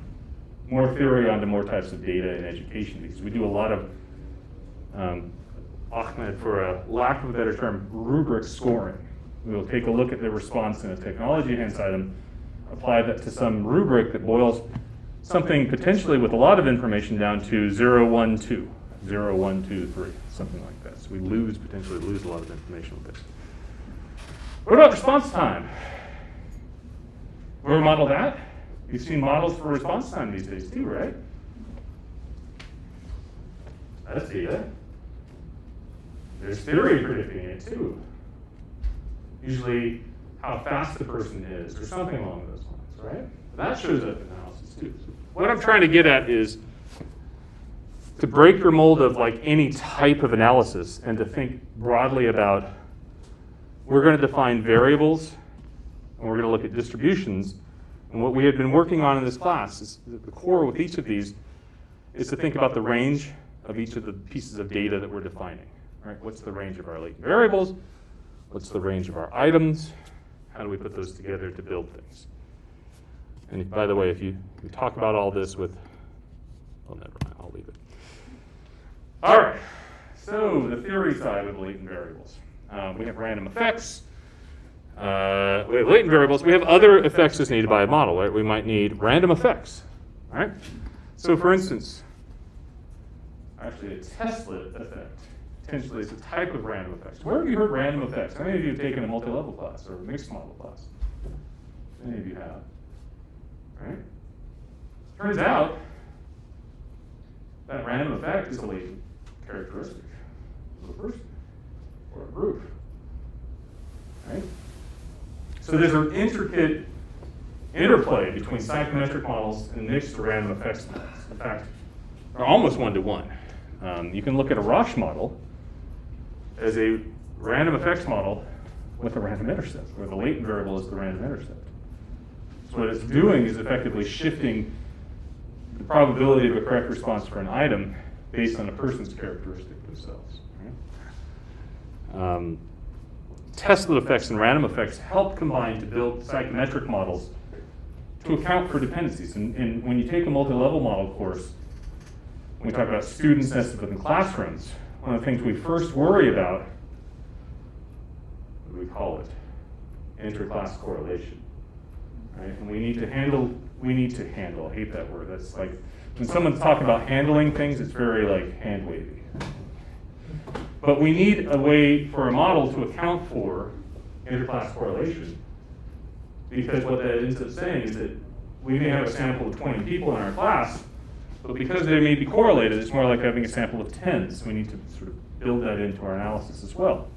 more theory onto more types of data in education, because we do a lot of, Ahmed, for a lack of a better term, rubric scoring. We'll take a look at the response in a technology-enhanced item, apply that to some rubric that boils something potentially with a lot of information down to 0, 1, 2, 0, 1, 2, 3, something like that. So we potentially lose a lot of information with this. What about response time? Ever model that? You've seen models for response time these days too, right? That's data. There's theory predicting it too. Usually how fast the person is or something along those lines, right? That shows up in analysis too. What I'm trying to get at is to break your mold of like any type of analysis and to think broadly about, we're going to define variables and we're going to look at distributions. And what we have been working on in this class is the core with each of these is to think about the range of each of the pieces of data that we're defining. Right? What's the range of our latent variables? What's the range of our items? How do we put those together to build things? And by the way, if you talk about all this with, well, never mind, I'll leave it. All right, so the theory side of latent variables. We have random effects. We have latent variables. We have other effects that's needed by a model, right? We might need random effects, right? So for instance, actually a Tesla effect potentially is a type of random effects. Where have you heard random effects? How many of you have taken a multi-level class or a mixed model class? Many of you have. Right? Turns out that random effect is a latent characteristic of a person or a group. Right? So there's an intricate interplay between psychometric models and mixed or random effects models. In fact, they're almost one-to-one. You can look at a Roche model as a random effects model with a random intercept, where the latent variable is the random intercept. So what it's doing is effectively shifting the probability of a correct response for an item based on a person's characteristic themselves. Right? Tesla effects and random effects help combine to build psychometric models to account for dependencies. And when you take a multi-level model course, when we talk about students nested within classrooms, one of the things we first worry about, what do we call it? Inter-class correlation. Right? And we need to handle, I hate that word. That's like, when someone's talking about handling things, it's very like hand-wavy. But we need a way for a model to account for inter-class correlation, because what that ends up saying is that we may have a sample of 20 people in our class, but because they may be correlated, it's more like having a sample of 10, so we need to sort of build that into our analysis as well.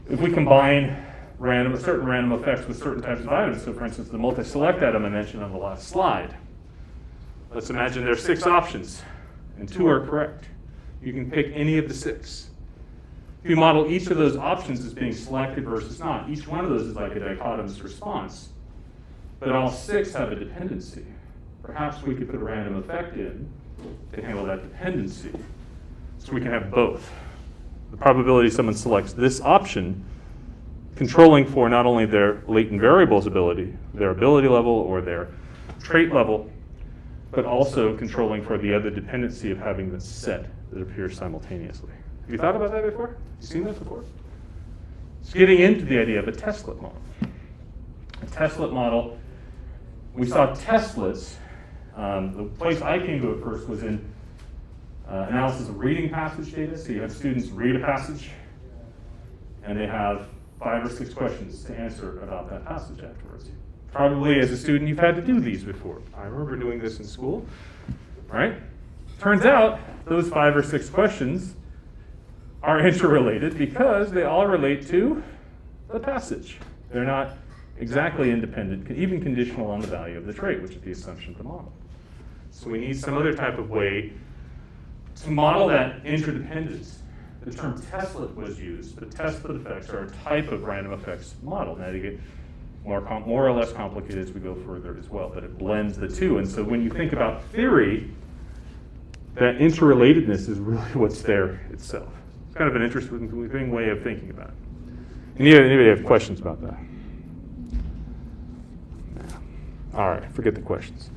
If we combine certain random effects with certain types of items, so for instance, the multi-select item I mentioned on the last slide, let's imagine there are 6 options, and 2 are correct. You can pick any of the 6. If you model each of those options as being selected versus not, each one of those is like a dichotomous response. but all 6 have a dependency. Perhaps we could put a random effect in to handle that dependency. So we can have both. The probability someone selects this option, controlling for not only their latent variables ability, their ability level or their trait level, but also controlling for the other dependency of having the set that appears simultaneously. Have you thought about that before? Have you seen that before? It's getting into the idea of a testlet model. A testlet model, we saw testlets. The place I came to it first was in analysis of reading passage data. So you have students read a passage, and they have 5 or 6 questions to answer about that passage afterwards. Probably as a student, you've had to do these before. I remember doing this in school, right? Turns out those 5 or 6 questions are interrelated because they all relate to the passage. They're not exactly independent, even conditional on the value of the trait, which is the assumption of the model. So we need some other type of way to model that interdependence. The term testlet was used, but testlet effects are a type of random effects model. Now they get more or less complicated as we go further as well, but it blends the two. And so when you think about theory, that interrelatedness is really what's there itself. It's kind of an interesting way of thinking about it. Anybody have questions about that? All right, forget the questions.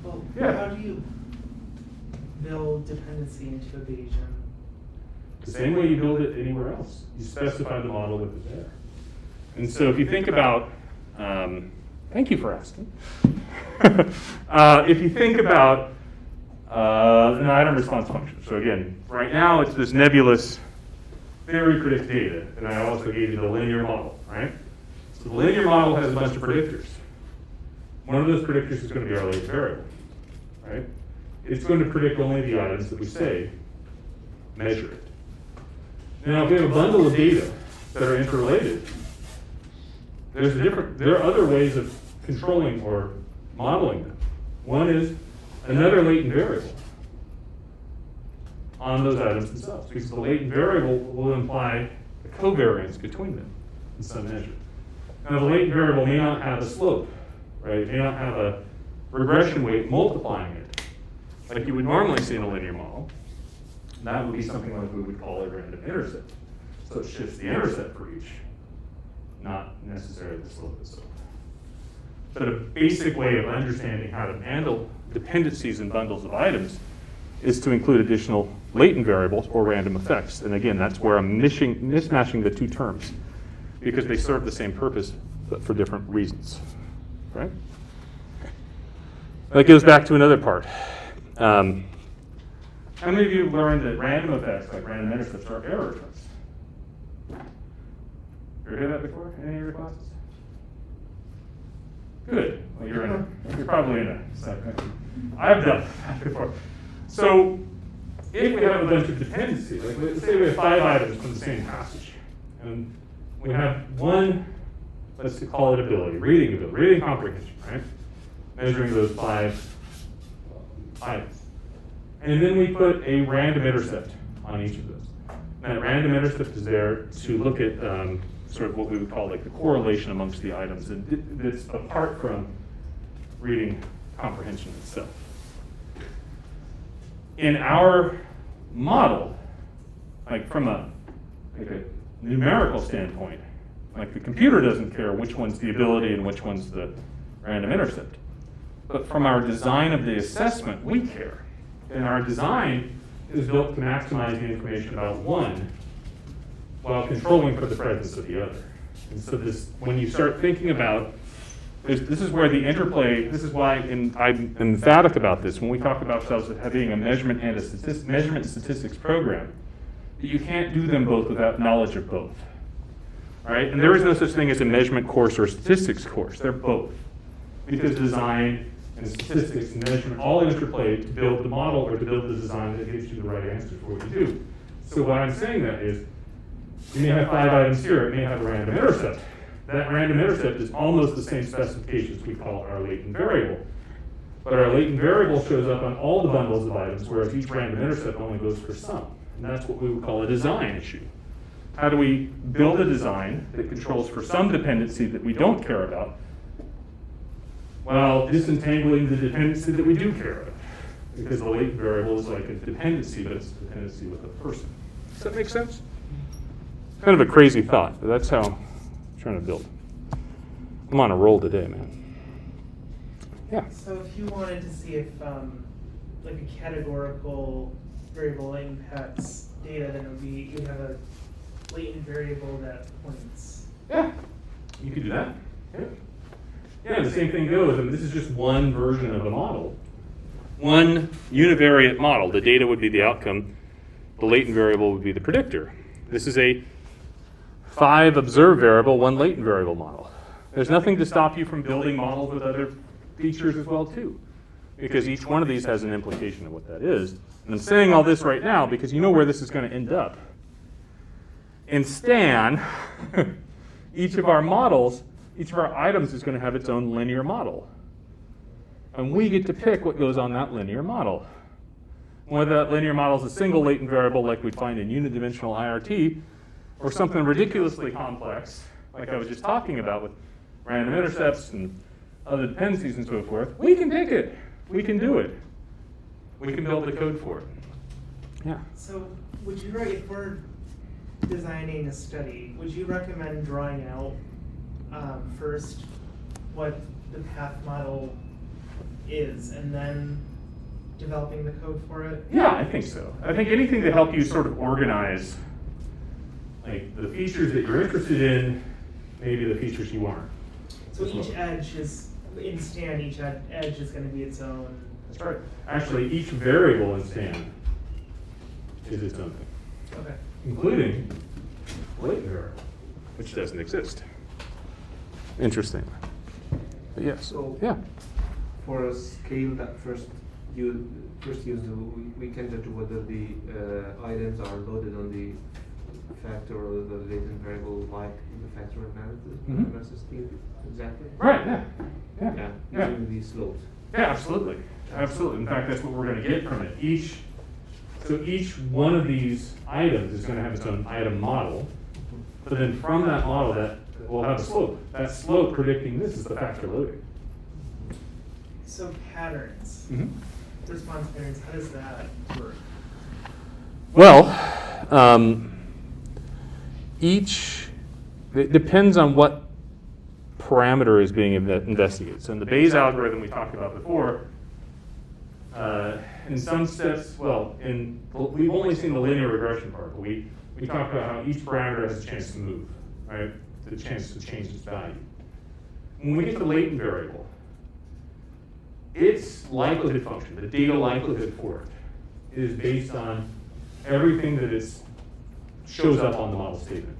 Well, Yeah. how do you build dependency into a Bayesian? The same way you build it anywhere else. You specify the model with it there. And so if you think about, thank you for asking. If you think about an item response function. So again, right now it's this nebulous theory predict data, and I also gave you the linear model, right? So the linear model has a bunch of predictors. One of those predictors is going to be our latent variable, right? It's going to predict only the items that we say measure it. Now, if we have a bundle of data that are interrelated, there are other ways of controlling or modeling them. One is another latent variable on those items themselves, because the latent variable will imply a covariance between them in some measure. Now, the latent variable may not have a slope, right? It may not have a regression weight multiplying it, like you would normally see in a linear model. That would be something like we would call a random intercept. So it shifts the intercept for each, not necessarily the slope itself. But a basic way of understanding how to handle dependencies in bundles of items is to include additional latent variables or random effects. And again, that's where I'm mismatching the two terms, because they serve the same purpose, but for different reasons, right? That goes back to another part. How many of you have learned that random effects, like random intercepts, are error effects? Ever heard that before in any of your classes? Good. Well, you're probably in a psychometric. I've done that before. So if we have a bunch of dependencies, like let's say we have 5 items from the same passage, and we have one, let's call it ability, reading comprehension, right? Measuring those 5 items. And then we put a random intercept on each of those. Now, that random intercept is there to look at sort of what we would call like the correlation amongst the items, and that's apart from reading comprehension itself. In our model, like from a numerical standpoint, like the computer doesn't care which one's the ability and which one's the random intercept. But from our design of the assessment, we care. And our design is built to maximize the information about one while controlling for the presence of the other. And so when you start thinking about, this is where the interplay, this is why I'm emphatic about this, when we talk about ourselves as having a measurement and a measurement statistics program, that you can't do them both without knowledge of both. All right? And there is no such thing as a measurement course or a statistics course. They're both. Because design and statistics and measurement all interplay to build the model or to build the design that gives you the right answer for what you do. So what I'm saying that is, you may have 5 items here, it may have a random intercept. That random intercept is almost the same specifications we call our latent variable. But our latent variable shows up on all the bundles of items, whereas each random intercept only goes for some. And that's what we would call a design issue. How do we build a design that controls for some dependency that we don't care about, while disentangling the dependency that we do care of. Because the latent variable is like a dependency, but it's a dependency with a person. Does that make sense? Kind of a crazy thought, but that's how I'm trying to build. I'm on a roll today, man. Yeah. So if you wanted to see if like a categorical variable impacts data, then it would be you'd have a latent variable that points. Yeah, you could do that. Yeah. Yeah, the same thing goes. I mean, this is just one version of a model. One univariate model. The data would be the outcome. The latent variable would be the predictor. This is a 5 observed variable, 1 latent variable model. There's nothing to stop you from building models with other features as well, too, because each one of these has an implication of what that is. And I'm saying all this right now because you know where this is going to end up. In Stan, each of our models, each of our items is going to have its own linear model. And we get to pick what goes on that linear model. Whether that linear model is a single latent variable like we'd find in unidimensional IRT, or something ridiculously complex, like I was just talking about with random intercepts and other dependencies and so forth, we can pick it. We can do it. We can build the code for it. Yeah. So would you, if we're designing a study, would you recommend drawing out first what the path model is and then developing the code for it? Yeah, I think so. I think anything to help you sort of organize like the features that you're interested in, maybe the features you aren't. So each edge is, in Stan, each edge is going to be its own. That's right. Actually, each variable in Stan is its own thing, Okay. including latent variable, which doesn't exist. Interesting. But yes. So Yeah. for a scale that first use, we can judge whether the items are loaded on the factor or the latent variable like in the factor analysis scheme. Exactly. Right. Yeah. Yeah. Yeah. Yeah. Using these slopes. Yeah, absolutely. Absolutely. In fact, that's what we're going to get from it. Each one of these items is going to have its own item model. But then from that model, that will have a slope. That slope predicting this is the factor loading. So patterns, Mm-hmm. response patterns, how does that work? Well, it depends on what parameter is being investigated. So in the Bayes algorithm we talked about before, in some steps, we've only seen the linear regression part, but we talked about how each parameter has a chance to move, right? The chance to change its value. When we get to the latent variable, its likelihood function, the data likelihood for it, is based on everything that shows up on the model statement.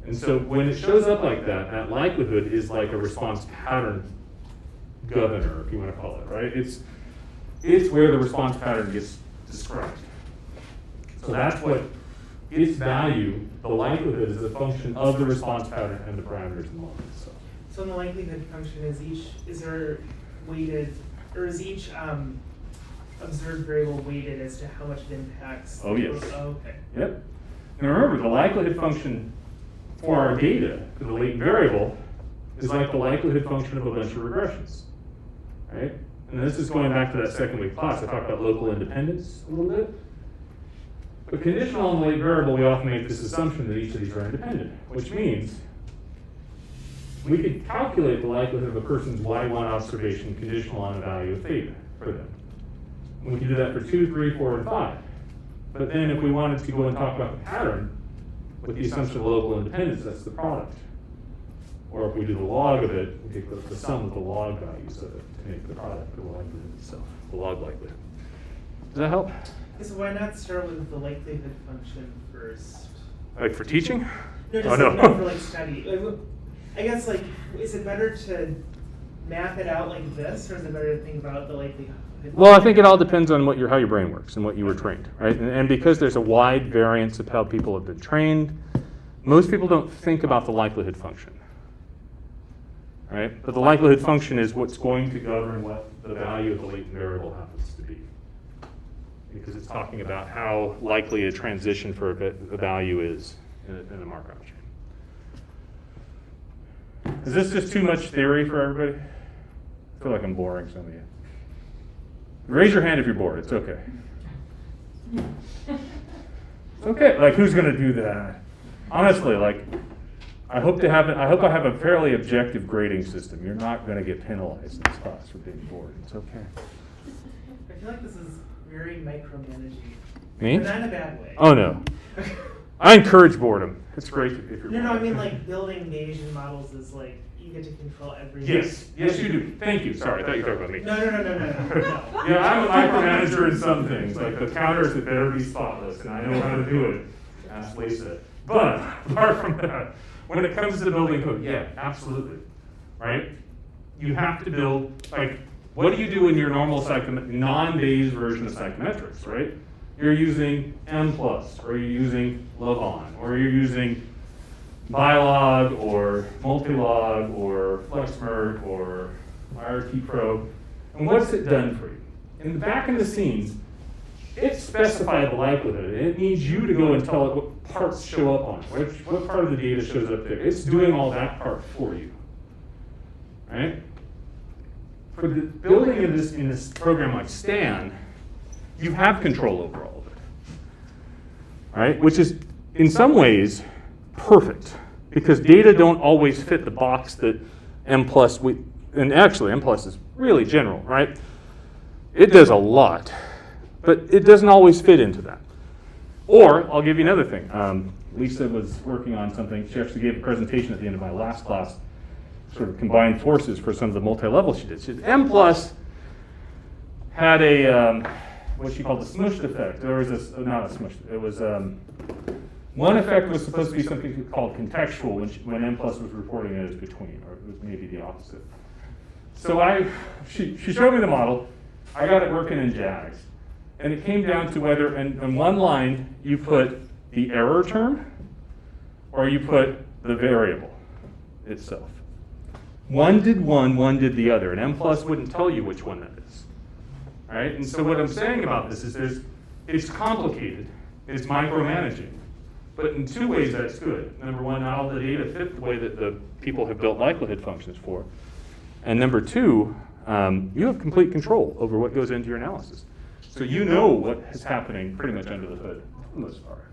And so when it shows up like that, that likelihood is like a response pattern governor, if you want to call it, right? It's where the response pattern gets described. So that's what its value, the likelihood, is a function of the response pattern and the parameters in the model itself. So in the likelihood function, is there weighted, or is each observed variable weighted as to how much it impacts? Oh, yes. Oh, okay. Yep. Now remember, the likelihood function for our data, for the latent variable, is like the likelihood function of a bunch of regressions, right? And this is going back to that second week class. I talked about local independence a little bit. But conditional on the latent variable, we often make this assumption that each of these are independent, which means we could calculate the likelihood of a person's Y1 observation conditional on a value of theta for them. And we can do that for 2, 3, 4, and 5. But then if we wanted to go and talk about the pattern with the assumption of local independence, that's the product. Or if we do the log of it, we take the sum of the log values of it to make the product of the likelihood itself, the log likelihood. Does that help? So why not start with the likelihood function first? Like for teaching? No, just Oh, no. for like study. I guess is it better to map it out like this, or is it better to think about the likelihood? Well, I think it all depends on how your brain works and what you were trained, right? And because there's a wide variance of how people have been trained, most people don't think about the likelihood function, right? But the likelihood function is what's going to govern what the value of the latent variable happens to be, because it's talking about how likely a transition for a value is in a Markov chain. Is this just too much theory for everybody? I feel like I'm boring some of you. Raise your hand if you're bored. It's okay. It's okay. Like, who's going to do that? Honestly, like, I hope I have a fairly objective grading system. You're not going to get penalized in this class for being bored. It's okay. I feel like this is very micromanaging. Me? But not in a bad way. Oh, no. I encourage boredom. It's great if you're No, bored. I mean like building Bayesian models is like you get to control everything. Yes, yes, you do. Thank you. Sorry, I thought you were talking about me. No. Yeah, I'm a micromanager in some things. Like the counters that better be spotless, and I know how to do it. Ask Lisa. But apart from that, when it comes to building code, yeah, absolutely, right? You have to build, like, what do you do in your normal non-Bayes version of psychometrics, right? You're using M+, or you're using Lavon, or you're using Bilog, or Multilog, or FlexMerc, or IRT Pro. And what's it done for you? In the back of the scenes, it specified the likelihood. It needs you to go and tell it what parts show up on it, what part of the data shows up there. It's doing all that part for you, right? For the building in this program like Stan, you have control over all of it, right? Which is, in some ways, perfect, because data don't always fit the box that M+, and actually M+ is really general, right? It does a lot, but it doesn't always fit into that. Or, I'll give you another thing. Lisa was working on something. She actually gave a presentation at the end of my last class, sort of combined forces for some of the multi-level she did. She did M+ had a, what she called the smushed effect. There was this, not a smushed, it was, one effect was supposed to be something called contextual when M+ was reporting it as between, or it was maybe the opposite. So she showed me the model. I got it working in JAGS. And it came down to whether, in one line, you put the error term, or you put the variable itself. One did one did the other, and M+ wouldn't tell you which one that is. Right? And so what I'm saying about this is it's complicated, it's micromanaging, but in two ways that's good. Number one, not all the data fit the way that the people have built likelihood functions for. And number two, you have complete control over what goes into your analysis. So you know what is happening pretty much under the hood, for the most part.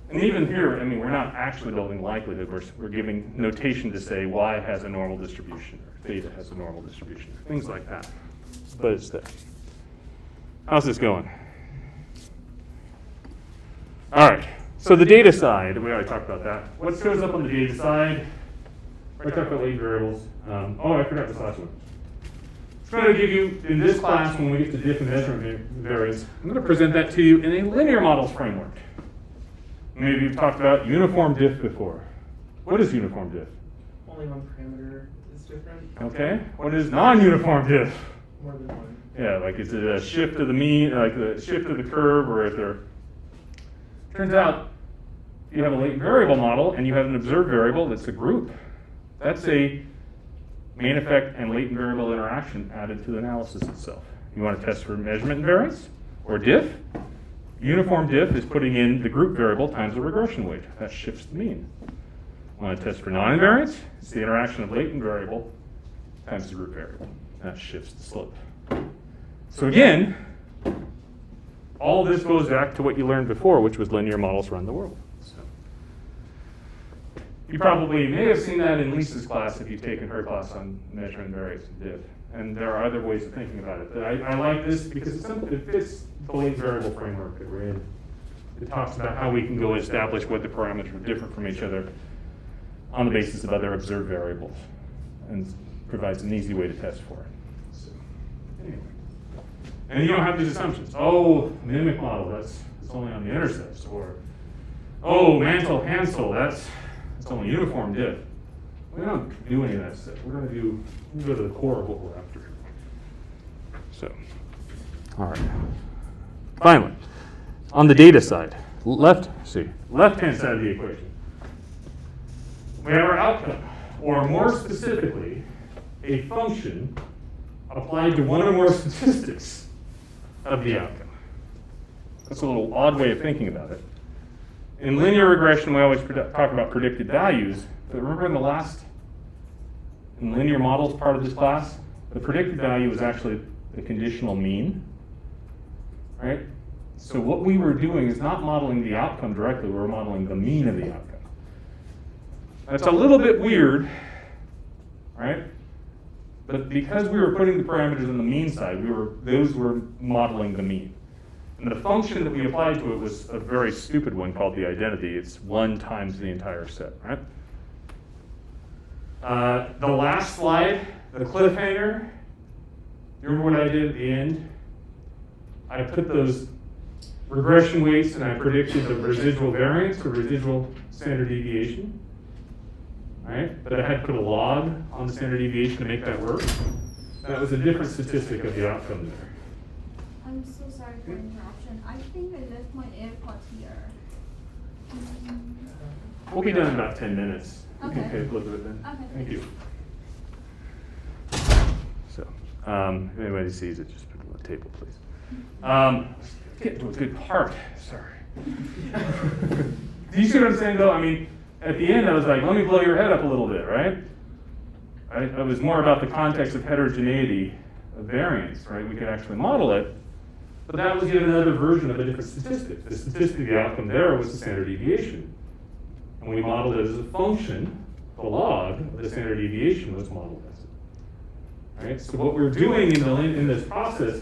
And even here, I mean, we're not actually building likelihood. We're giving notation to say Y has a normal distribution, or theta has a normal distribution, things like that. But it's there. How's this going? All right. So the data side, we already talked about that. What shows up on the data side? I talked about latent variables. I forgot this last one. I'm going to give you, in this class, when we get to diff and measurement variance, I'm going to present that to you in a linear models framework. Maybe you've talked about uniform diff before. What is uniform diff? Only one parameter is different. Okay. What is non-uniform diff? More than one. Yeah, like is it a shift of the mean, like the shift of the curve, or if there. Turns out you have a latent variable model and you have an observed variable that's a group. That's a main effect and latent variable interaction added to the analysis itself. You want to test for measurement invariance or diff? Uniform diff is putting in the group variable times the regression weight. That shifts the mean. Want to test for non-invariance? It's the interaction of latent variable times the group variable. That shifts the slope. So again, all this goes back to what you learned before, which was linear models run the world. So you probably may have seen that in Lisa's class if you've taken her class on measurement invariance and diff. And there are other ways of thinking about it. But I like this because it's something that fits the latent variable framework that we're in. It talks about how we can go establish what the parameters are different from each other on the basis of other observed variables, and provides an easy way to test for it. So, anyway. And you don't have these assumptions. Oh, mimic model, that's only on the intercepts. Or, oh, Mantle-Hansel, that's only uniform diff. We don't do any of that stuff. We're going to go to the core of what we're after. So, all right. Finally, on the data side, left-hand side of the equation, we have our outcome, or more specifically, a function applied to one or more statistics of the outcome. That's a little odd way of thinking about it. In linear regression, we always talk about predicted values, but remember in linear models part of this class, the predicted value is actually the conditional mean, right? So what we were doing is not modeling the outcome directly, we were modeling the mean of the outcome. That's a little bit weird, right? But because we were putting the parameters on the mean side, those were modeling the mean. And the function that we applied to it was a very stupid one called the identity. It's 1 times the entire set, right? The last slide, the cliffhanger. You remember what I did at the end? I put those regression weights and I predicted the residual variance or residual standard deviation, right? But I had to put a log on the standard deviation to make that work. That was a different statistic of the outcome there. I'm so sorry for interruption. I think I left my AirPods here. We'll be done in about 10 minutes. You can Okay. take a look at it then. Okay. Thank you. So, if anybody sees it, just put it on the table, please. Let's get to a good part. Sorry. Do you see what I'm saying, though? I mean, at the end, I was like, let me blow your head up a little bit, right? It was more about the context of heterogeneity of variance, right? We could actually model it, but that was yet another version of a different statistic. The statistic of the outcome there was the standard deviation. And we modeled it as a function, the log of the standard deviation was modeled as it. Right? So what we're doing in this process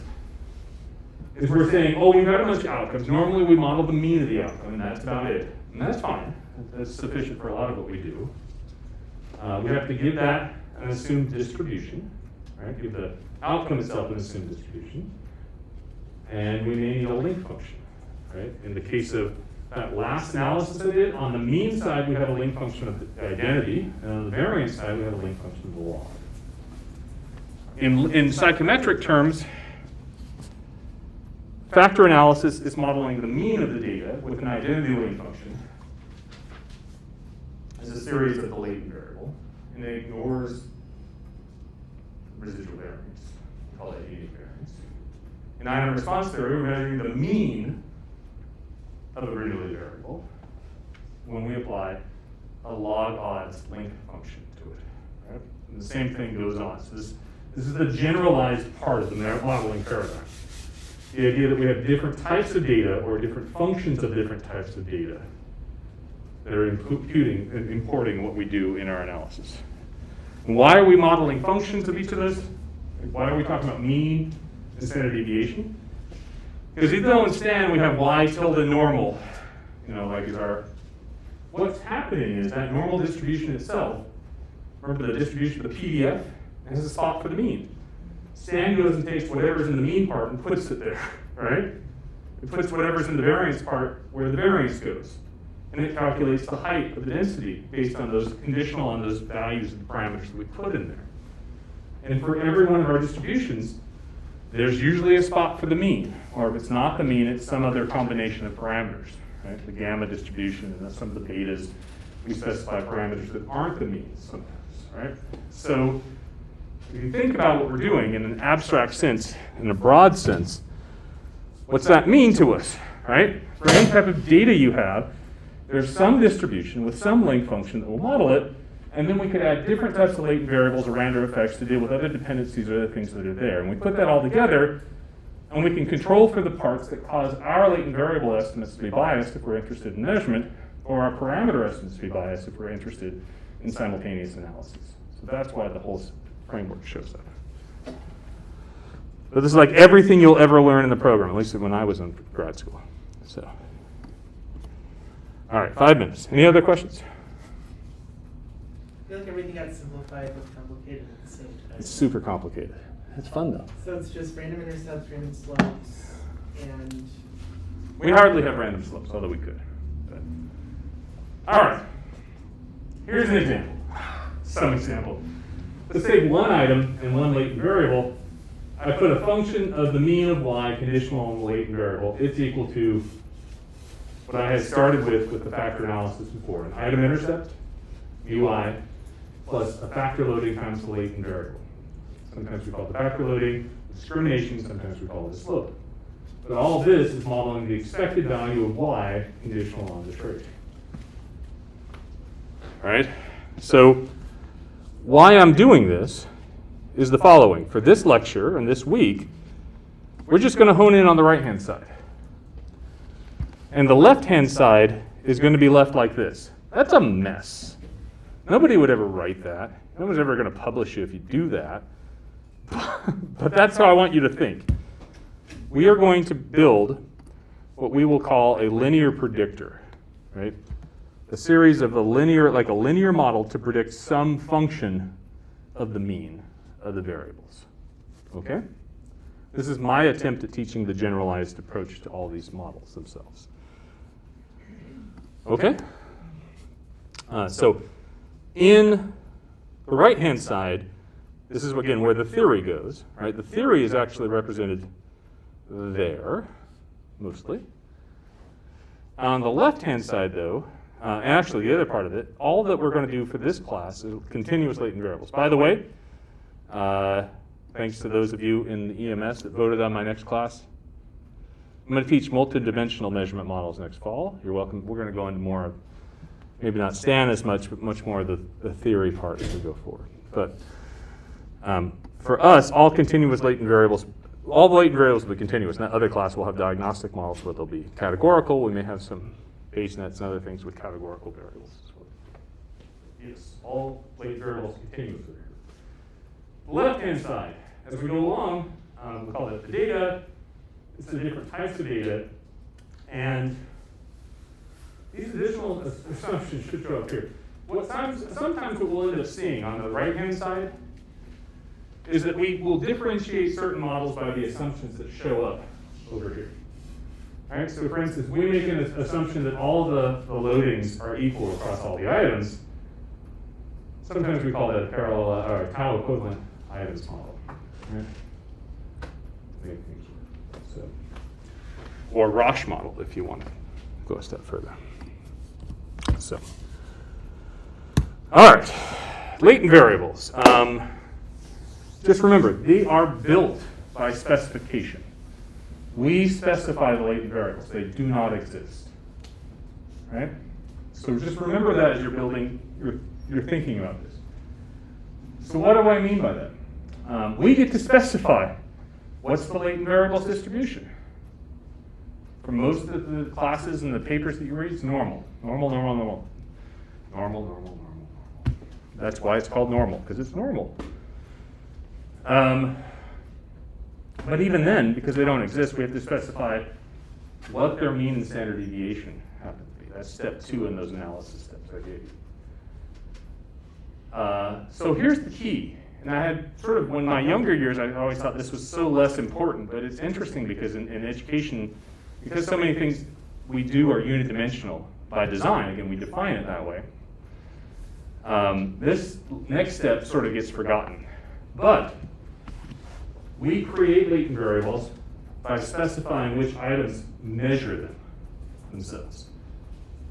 is we're saying, oh, we've got a bunch of outcomes. Normally we model the mean of the outcome, and that's about it. And that's fine. That's sufficient for a lot of what we do. We have to give that an assumed distribution, right? Give the outcome itself an assumed distribution. And we may need a link function, right? In the case of that last analysis I did, on the mean side we have a link function of the identity, and on the variance side we have a link function of the log. In psychometric terms, factor analysis is modeling the mean of the data with an identity link function as a series of the latent variable, and it ignores residual variance. We call that unique variance. In item response theory, we're measuring the mean of a related variable when we apply a log odds link function to it. Right? And the same thing goes on. So this is the generalized part of the modeling paradigm. The idea that we have different types of data or different functions of different types of data that are imputing and importing what we do in our analysis. And why are we modeling functions of each of those? Why are we talking about mean and standard deviation? Because even though in Stan we have y tilde normal, like is our, what's happening is that normal distribution itself, remember the distribution of the PDF, has a spot for the mean. Stan goes and takes whatever's in the mean part and puts it there, right? It puts whatever's in the variance part where the variance goes. And it calculates the height of the density based on those, conditional on those values and parameters that we put in there. And for every one of our distributions, there's usually a spot for the mean, or if it's not the mean, it's some other combination of parameters, right? The gamma distribution and some of the betas, we specify parameters that aren't the means sometimes, right? So if you think about what we're doing in an abstract sense, in a broad sense, what's that mean to us, right? For any type of data you have, there's some distribution with some link function that will model it, and then we could add different types of latent variables or random effects to deal with other dependencies or other things that are there. And we put that all together, and we can control for the parts that cause our latent variable estimates to be biased if we're interested in measurement, or our parameter estimates to be biased if we're interested in simultaneous analysis. So that's why the whole framework shows up. But this is like everything you'll ever learn in the program, at least when I was in grad school. So, all right, 5 minutes. Any other questions? I feel like everything got simplified but complicated at the same time. It's super complicated. It's fun though. So it's just random intercepts, random slopes, and We hardly have random slopes, although we could. But. All right. Here's an example. Some example. Let's take one item and one latent variable. I put a function of the mean of y conditional on the latent variable. It's equal to what I had started with the factor analysis before. An item intercept, ui, plus a factor loading times the latent variable. Sometimes we call it the factor loading discrimination, sometimes we call it a slope. But all of this is modeling the expected value of y conditional on the trait. All right? So why I'm doing this is the following. For this lecture and this week, we're just going to hone in on the right-hand side. And the left-hand side is going to be left like this. That's a mess. Nobody would ever write that. No one's ever going to publish you if you do that. But that's how I want you to think. We are going to build what we will call a linear predictor, right? A series of a linear model to predict some function of the mean of the variables. Okay? This is my attempt at teaching the generalized approach to all these models themselves. Okay? So in the right-hand side, this is, again, where the theory goes, right? The theory is actually represented there, mostly. On the left-hand side, though, and actually the other part of it, all that we're going to do for this class is continuous latent variables. By the way, thanks to those of you in the EMS that voted on my next class, I'm going to teach multidimensional measurement models next fall. You're welcome. We're going to go into more of, maybe not Stan as much, but much more of the theory part as we go forward. But for us, all continuous latent variables, all the latent variables will be continuous. In that other class, we'll have diagnostic models where they'll be categorical. We may have some Bayes nets and other things with categorical variables as well. Yes, all latent variables continuous. The left-hand side, as we go along, we'll call that the data. It's the different types of data. And these additional assumptions should show up here. Sometimes what we'll end up seeing on the right-hand side is that we will differentiate certain models by the assumptions that show up over here. All right, so for instance, we make an assumption that all the loadings are equal across all the items. Sometimes we call that a parallel or a tau equivalent items model. Right? Make things work. So, or Roche model if you want to go a step further. So, all right, latent variables. Just remember, they are built by specification. We specify the latent variables. They do not exist. Right? So just remember that as you're building, you're thinking about this. So what do I mean by that? We get to specify what's the latent variables distribution. For most of the classes and the papers that you read, it's normal. Normal, normal, normal. Normal, normal, normal, normal. That's why it's called normal, because it's normal. But even then, because they don't exist, we have to specify what their mean and standard deviation happen to be. That's step 2 in those analysis steps I gave you. So here's the key. And I had sort of, when my younger years, I always thought this was so less important, but it's interesting because in education, because so many things we do are unidimensional by design, again, we define it that way, this next step sort of gets forgotten. But we create latent variables by specifying which items measure them themselves.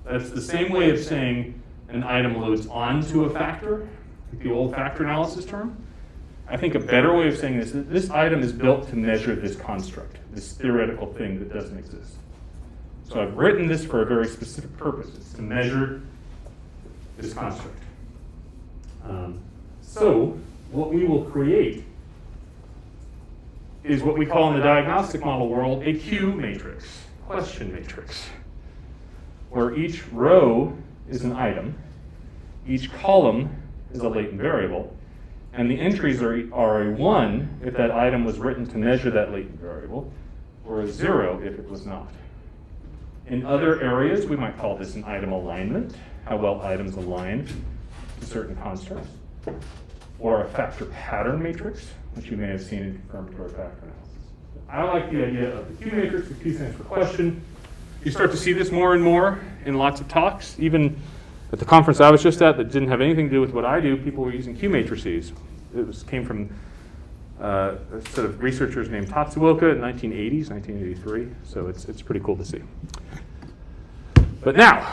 That's the same way of saying an item loads onto a factor, like the old factor analysis term. I think a better way of saying this is this item is built to measure this construct, this theoretical thing that doesn't exist. So I've written this for a very specific purpose. It's to measure this construct. So what we will create is what we call in the diagnostic model world a Q matrix, question matrix, where each row is an item, each column is a latent variable, and the entries are a 1 if that item was written to measure that latent variable, or a 0 if it was not. In other areas, we might call this an item alignment, how well items align to certain constructs, or a factor pattern matrix, which you may have seen in confirmatory factor analysis. I like the idea of the Q matrix, the Q stands for question. You start to see this more and more in lots of talks. Even at the conference I was just at that didn't have anything to do with what I do, people were using Q matrices. It came from a set of researchers named Tatsuoka in 1980s, 1983, so it's pretty cool to see. But now,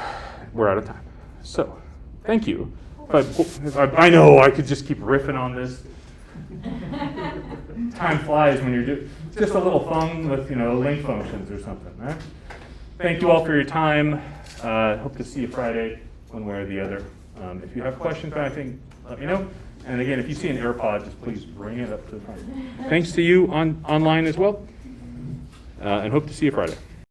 we're out of time. So, thank you. I know I could just keep riffing on this. Time flies when you're doing just a little fun with, link functions or something, right? Thank you all for your time. Hope to see you Friday, one way or the other. If you have questions about anything, let me know. And again, if you see an AirPod, just please bring it up to the front. Thanks to you online as well, and hope to see you Friday.